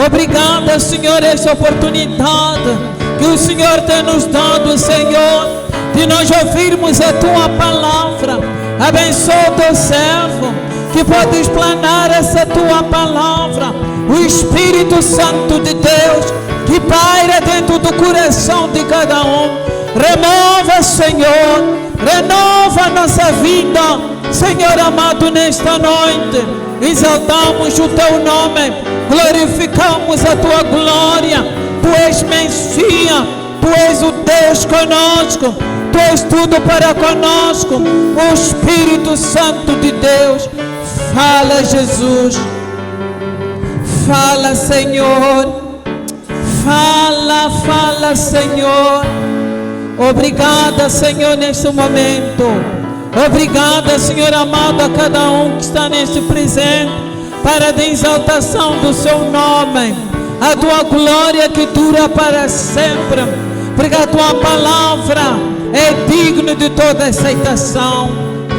Obrigada, Senhor, essa oportunidade que o Senhor tem nos dado, Senhor, de nós ouvirmos a Tua palavra. Abençoa o Teu servo, que pode explanar essa Tua palavra. O Espírito Santo de Deus, que paira dentro do coração de cada um. Remova, Senhor, renova a nossa vida, Senhor amado, nesta noite. Exaltamos o Teu nome, glorificamos a Tua glória. Tu és Messias, Tu és o Deus conosco, Tu és tudo para conosco. O Espírito Santo de Deus, fala, Jesus. Fala, Senhor. Fala, fala, Senhor. Obrigada, Senhor, neste momento. Obrigada, Senhor amado, a cada um que está neste presente, para a exaltação do Seu nome, a Tua glória que dura para sempre, porque a Tua palavra é digna de toda aceitação.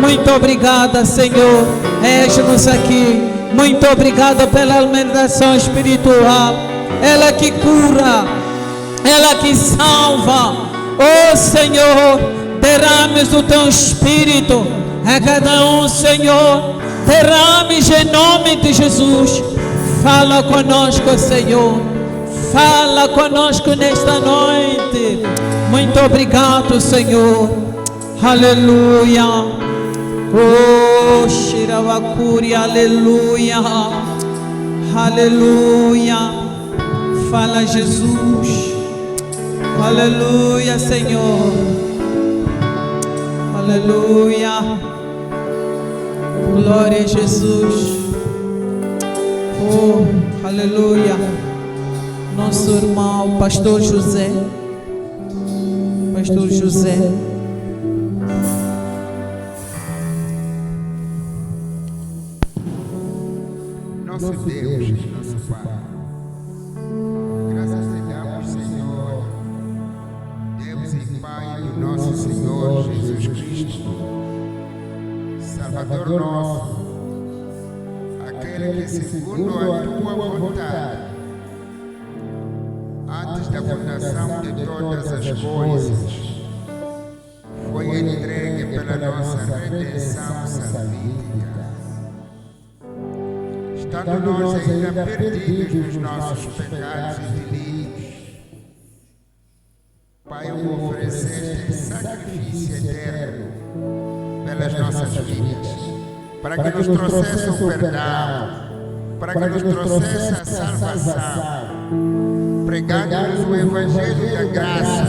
Muito obrigada, Senhor. És-nos aqui. Muito obrigada pela alimentação espiritual, ela que cura, ela que salva. Oh, Senhor, derrames o Teu Espírito a cada um, Senhor. Derrames em nome de Jesus. Fala conosco, Senhor. Fala conosco nesta noite. Muito obrigado, Senhor. Aleluia. Oh, Shiravakuri, aleluia. Aleluia. Fala, Jesus. Aleluia, Senhor. Aleluia. Glória a Jesus. Oh, aleluia. Nosso irmão, Pastor José. Pastor José. Nosso Deus, nosso Pai, graças te damos, Senhor, Deus e Pai do nosso Senhor Jesus Cristo, Salvador nosso, aquele que segundo a tua vontade, antes da fundação de todas as coisas, foi entregue pela nossa redenção salvífica. Estando nós ainda perdidos nos nossos pecados e delitos, Pai, o ofereceste em sacrifício eterno pelas nossas vidas, para que nos trouxesse o perdão, para que nos trouxesse a salvação, pregando-nos o Evangelho da graça.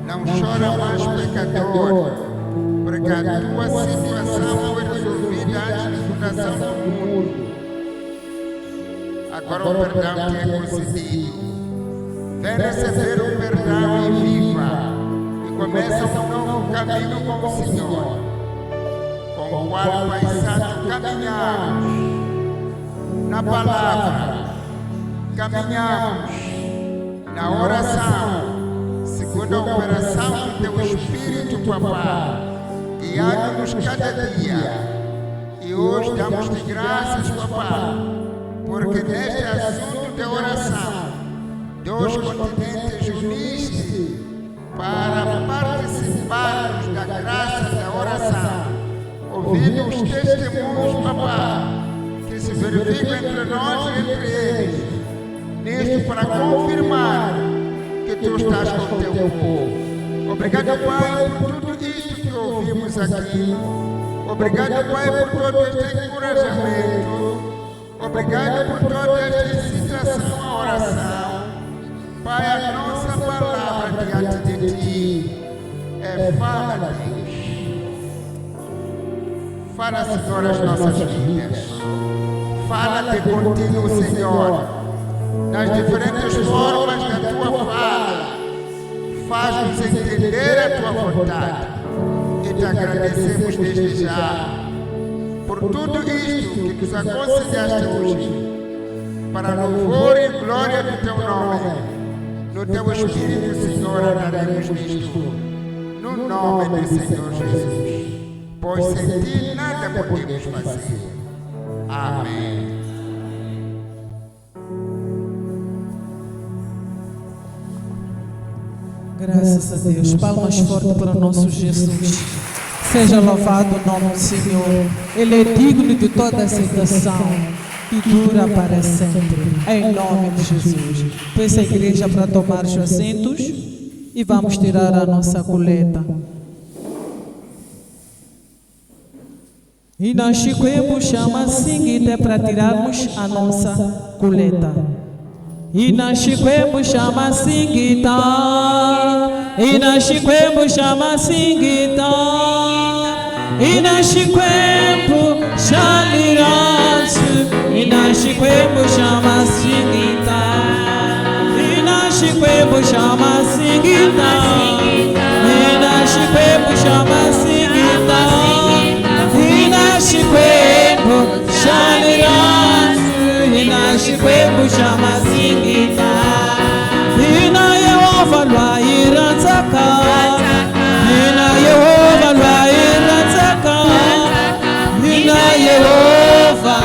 Não chora mais, pecador, porque a tua situação foi resolvida antes da fundação do mundo. Agora o perdão te é concedido. Vem receber o perdão e viva, e começa um novo caminho com o Senhor, com o qual, Pai Santo, caminhamos na palavra, caminhamos na oração, segundo a operação do teu Espírito, Papai, guiando-nos cada dia. E hoje damos-te graças, Papai, porque neste assunto de oração, 2 continentes uniste para participarmos da graça da oração, ouvindo os testemunhos, Papai, que se verificam entre nós e entre eles, nisto para confirmar que tu estás com o teu povo. Obrigado, Pai, por tudo isto que ouvimos aqui. Obrigado, Pai, por todo este encorajamento. Obrigado por toda esta incitação à oração. Pai, a nossa palavra diante de Ti é fala, Deus. Fala, Senhor, as nossas vidas. Fala-te contigo, Senhor, nas diferentes formas da Tua fala. Faz-nos entender a Tua vontade. E te agradecemos desde já por tudo isto que nos aconselhaste hoje, para louvor e glória do Teu nome. No Teu Espírito, Senhor, andaremos nisto, no nome do Senhor Jesus, pois sem Ti nada podemos fazer. Amém. Graças a Deus. Palmas fortes para o nosso Jesus. Seja louvado o nome do Senhor. Ele é digno de toda aceitação e dura para sempre. Em nome de Jesus. Peço à igreja para tomar os assentos e vamos tirar a nossa coleta. E nós chiquemos chama assim para tirarmos a nossa coleta. E nós chiquemos chama assim e nós chiquemos chama assim e nós chiquemos chaliranço e nós chiquemos chama assim e nós chiquemos chama assim e nós chiquemos chama assim e nós chiquemos chaliranço e nós chiquemos chama assim e na Yehova lo iransaka e na Yehova lo iransaka e na Yehova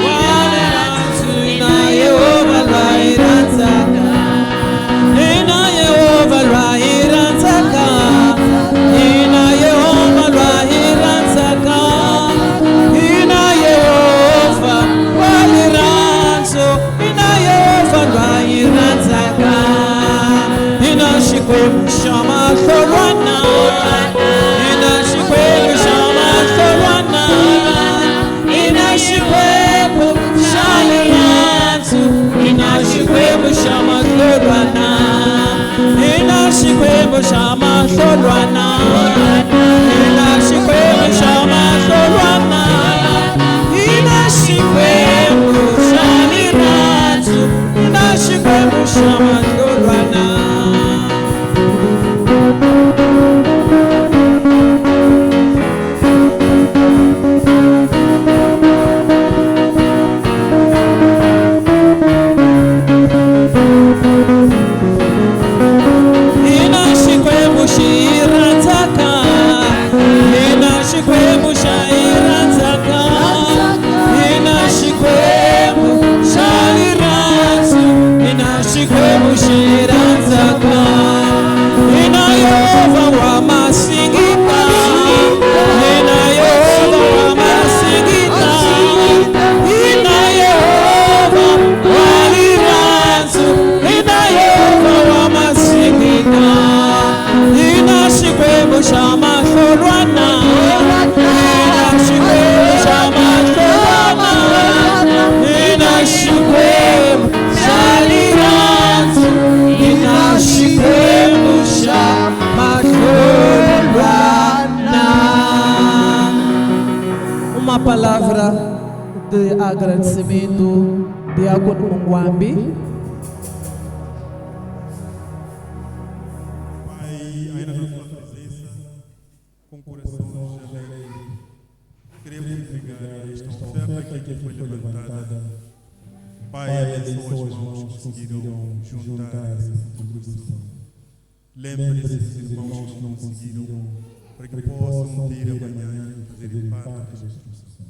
e na Yehova lo iransaka e na Yehova Solwana, inashikwenu chama Solwana, inashikwenu shaliratu, inashikwenu chama Solwana, inashikwenu chama Solwana, inashikwenu chama Solwana, inashikwenu shaliratu, inashikwenu chama Solwana. Uma palavra de agradecimento de Diácono Mungwambi. Pai, ainda na tua presença, com corações alegres, queremos entregar esta oferta que foi levantada. Pai, abençoa os irmãos que conseguiram juntar essa contribuição. Lembre esses irmãos que não conseguiram, para que possam ter amanhã e fazer parte da instrução.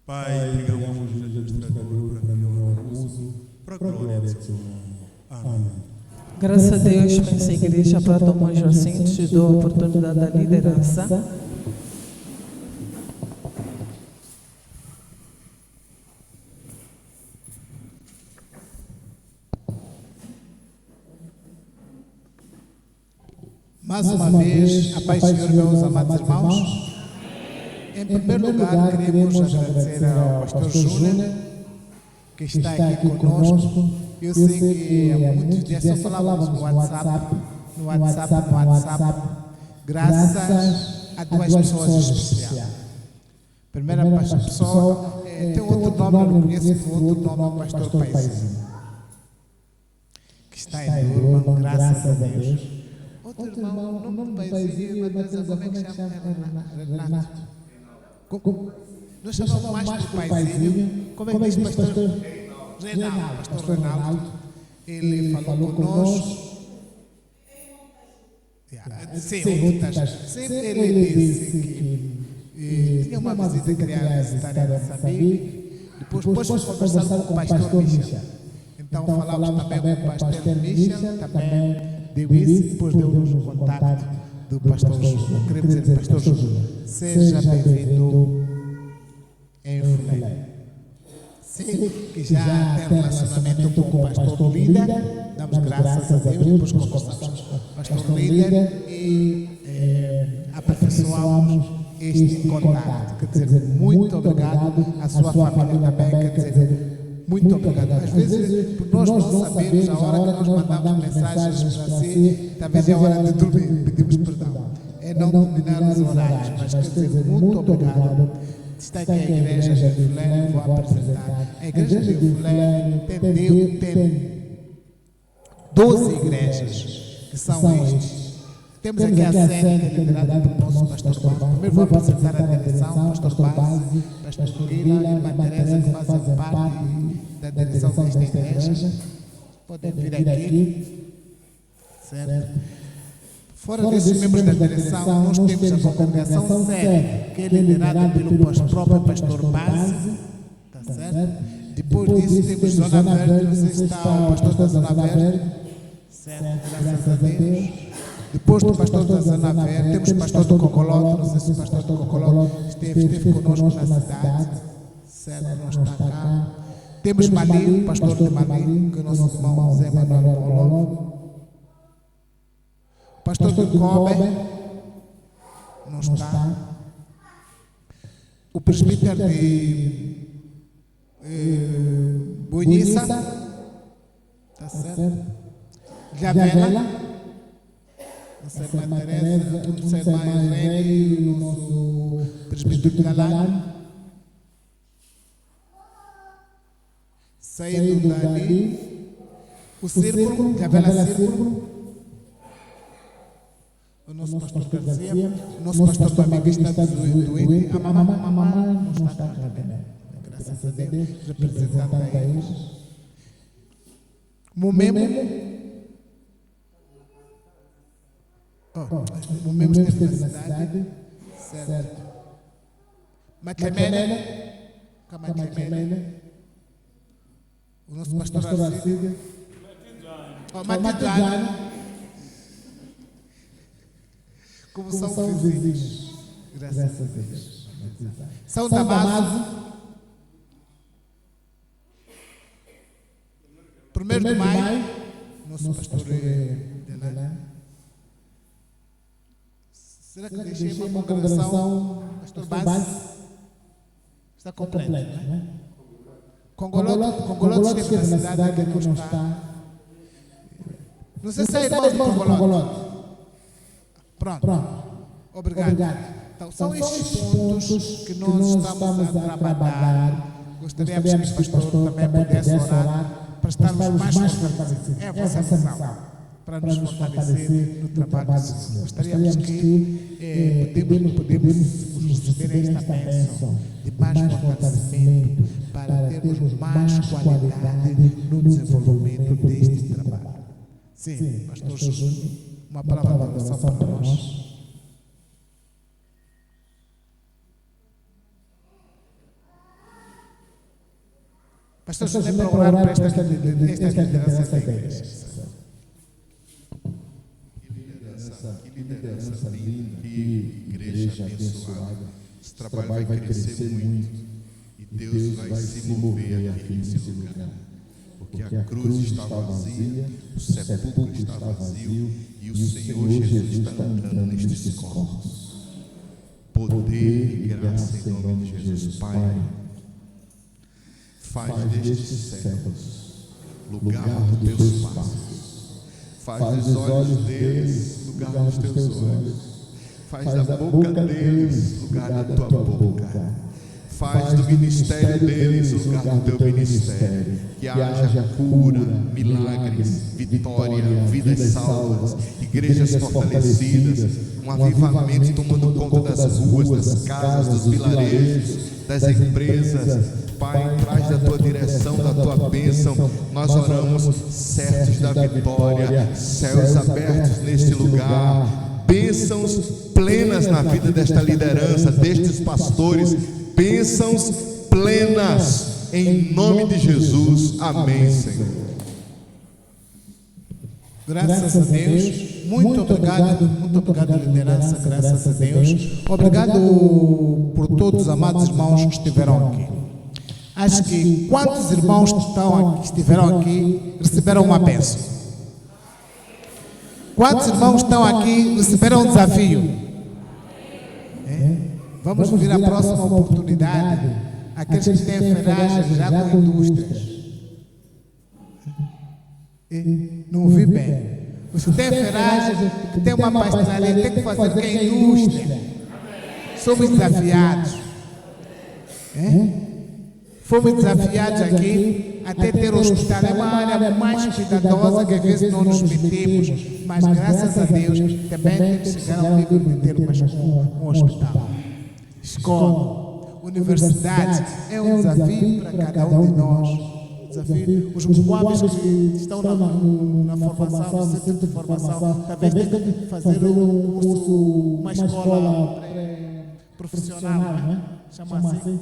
Pai, pegamos o administrador para melhor uso, para a glória do seu nome. Amém. Graças a Deus, pensa a igreja para tomar os assentos e dou a oportunidade da liderança. Mais uma vez, a paz do Senhor, meus amados irmãos. Em primeiro lugar, queremos agradecer ao pastor Júnior, que está aqui conosco. Eu sei que há muitos dias só falávamos no WhatsApp, graças a duas pessoas especiais. Primeira pessoa, tem outro nome, eu não conheço, outro nome é o pastor Paizinho, que está em Durban, graças a Deus. Outro irmão, o nome do Paizinho, meu Deus, como é que chama? Renato. Nós chamamos mais do Paizinho. Como é que diz, pastor? Reinaldo, pastor Reinaldo. Ele falou conosco. Sempre ele disse que tinha uma visita que queria visitar em Moçambique. Depois conversar com o pastor Michel. Então falamos também com o pastor Michel, também deu isso, depois deu-nos o contato do pastor Júnior. Queremos dizer, pastor Júnior, seja bem-vindo em Fulé. Sei que já tem relacionamento com o pastor líder, damos graças a Deus, depois conversamos com o pastor líder e aperfeiçoamos este contato. Quer dizer, muito obrigado à sua família também, quer dizer, muito obrigado. Às vezes, por nós não sabemos a hora que nós mandamos mensagens para si, talvez é a hora de dormir, pedimos perdão. É não dominar os horários, mas quer dizer, muito obrigado. Está aqui a igreja de Fulé, vou apresentar. A igreja de Fulé tem 12 igrejas, que são estes. Temos aqui a sede que é liderada pelo nosso pastor Base. Primeiro vou apresentar a direção, pastor Base, pastor Guila e irmã Teresa, que fazem parte da direção desta igreja. Podem vir aqui. Certo? Fora desses membros da direção, nós temos a congregação sede, que é liderada pelo próprio pastor Base. Tá certo? Depois disso, temos Zona Verde, não sei se está o pastor da Zona Verde. Certo? Graças a Deus. Depois do pastor da Zona Verde, temos o pastor do Cocolote, não sei se o pastor do Cocolote esteve conosco na cidade. Certo? Não está cá. Temos Mali, o pastor de Mali, que é o nosso irmão Zé Manuel Paulo. Pastor do Cobe não está. O presbítero de Bonissa, está certo? Javela, nossa irmã Teresa, nossa irmã Irene, o nosso presbítero Galano. Saindo dali, o círculo, Javela Círculo. O nosso pastor Garcia, o nosso pastor também está doente, a mamãe não está grávida. Graças a Deus, representando a eles. Momemo esteve na cidade, certo. Maclemele, o nosso pastor Arcídio. Matizane. Como são vizinhos, graças a Deus. São Damaso, 1º de maio, nosso pastor Delano. Será que deixei uma congregação, pastor Base? Está completo, né? Congolote esteve na cidade que não está. Não sei se é irmão de Congolote. Pronto. Obrigado. Então, são estes pontos que nós estamos a trabalhar. Gostaríamos que o pastor também pudesse orar para estarmos mais fortalecidos. É a vossa missão, para nos fortalecer no trabalho do Senhor. Gostaríamos que podemos receber esta bênção de mais fortalecimento para termos mais qualidade no desenvolvimento deste trabalho. Sim, pastor Júnior. Uma palavra de oração para nós. Pastor, se lembra orar para esta liderança da igreja. Que liderança linda, que igreja abençoada. Esse trabalho vai crescer muito e Deus vai se mover aqui nesse lugar. Porque a cruz está vazia, o sepulcro está vazio e o Senhor Jesus está entrando nestes corpos. Poder e graça em nome de Jesus. Pai, faz destes céus lugar dos teus passos. Faz dos olhos deles lugar dos teus olhos. Faz da boca deles lugar da tua boca. Faz do ministério deles o lugar do teu ministério. Que haja cura, milagres, vitória, vidas salvas, igrejas fortalecidas, um avivamento tomando conta das ruas, das casas, dos vilarejos, das empresas. Pai, traz da tua direção, da tua bênção. Nós oramos certos da vitória, céus abertos neste lugar, bênçãos plenas na vida desta liderança, destes pastores. Bênçãos plenas, em nome de Jesus. Amém, Senhor. Graças a Deus. Muito obrigado, liderança. Graças a Deus. Obrigado por todos os amados irmãos que estiveram aqui. Acho que quantos irmãos que estiveram aqui receberam uma bênção? Quantos irmãos estão aqui receberam um desafio? Vamos vir à próxima oportunidade. Aqueles que têm ferragem já com indústrias. Não ouvi bem. Os que têm ferragem, que têm uma pastelaria, tem que fazer com a indústria. Somos desafiados. Fomos desafiados aqui até ter hospital. É uma área mais cuidadosa que às vezes não nos metemos. Mas graças a Deus também tem que chegar ao nível de ter um hospital. Escola, universidade, é um desafio para cada um de nós. Desafio. Os muambos que estão na formação, no centro de formação, talvez tenham que fazer um curso, uma escola profissional, né? Chama assim.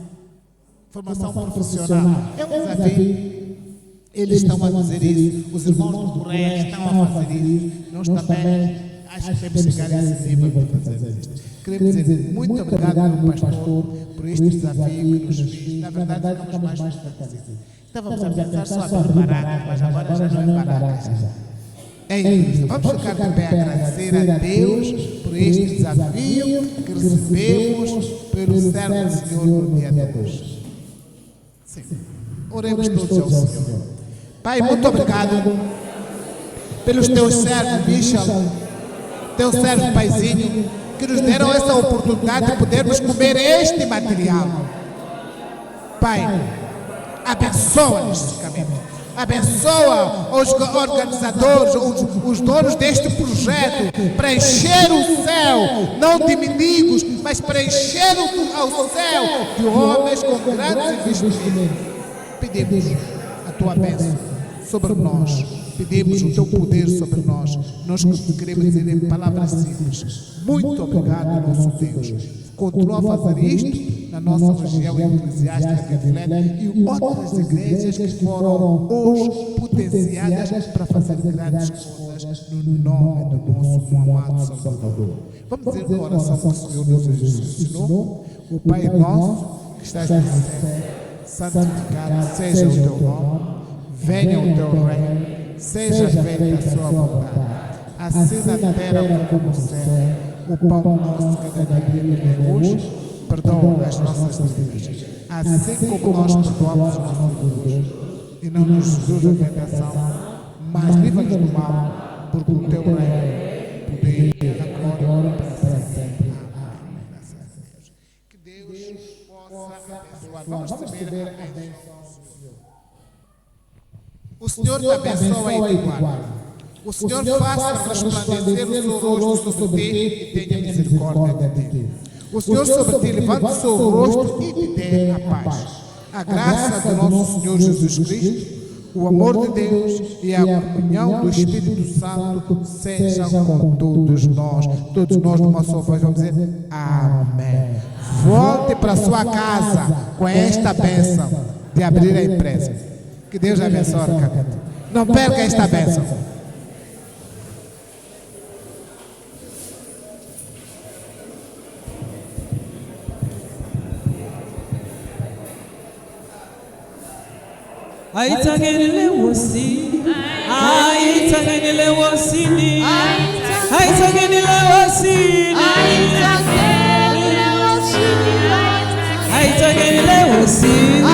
Formação profissional. É um desafio. Eles estão a dizer isso, os irmãos do Correio estão a fazer isso. Nós também acho que temos que chegar a esse nível para fazer isso. Queremos dizer muito obrigado, meu pastor, por este desafio que nos fez. Na verdade, ficamos mais fortalecidos. Estávamos a pensar só a abrir barracas, mas agora já não é barracas. em Cristo. Vamos ficar de pé a agradecer a Deus por este desafio que recebemos pelo servo do Senhor no dia de hoje. Sim. Oremos todos ao Senhor. Pai, muito obrigado pelos teus servos, Michel, teu servo Paizinho, que nos deram essa oportunidade de podermos comer este material. Pai, abençoa neste caminho. Abençoa os organizadores, os donos deste projeto, para encher o céu, não de mendigos, mas para encher ao céu de homens com grandes investimentos. Pedimos a tua bênção sobre nós, pedimos o teu poder sobre nós. Nós queremos dizer em palavras simples: muito obrigado, nosso Deus. Continua a fazer isto na nossa região eclesiástica de Belém e outras igrejas que foram hoje potenciadas para fazer grandes coisas no nome do nosso amado Salvador. Vamos dizer uma oração que o Senhor nos ensinou. O Pai nosso que estás no céu, santificado seja o teu nome, venha o teu reino, seja feita a sua vontade, assim na terra como no céu. O pão nosso cada dia nos dê hoje, perdoa as nossas dívidas, assim como nós perdoamos os nossos devedores, e não nos induz a tentação, mas livra-nos do mal, porque o teu reino, poder, agora e para sempre. Amém. Que Deus possa abençoar. Vamos receber a bênção do Senhor. O Senhor te abençoa e te guarda. O Senhor faça resplandecer o seu rosto sobre ti e tenha misericórdia de ti. O Senhor sobre ti levante o seu rosto e te dê a paz. A graça do nosso Senhor Jesus Cristo, o amor de Deus e a comunhão do Espírito Santo sejam com todos nós. Todos nós numa só voz vamos dizer amém. Volte para a sua casa com esta bênção de abrir a empresa. Que Deus abençoe cada um. Não perca esta bênção. Aitangele wosi, aitangele wosi ni, aitangele wosi ni, aitangele wosi ni, aitangele wosi ni.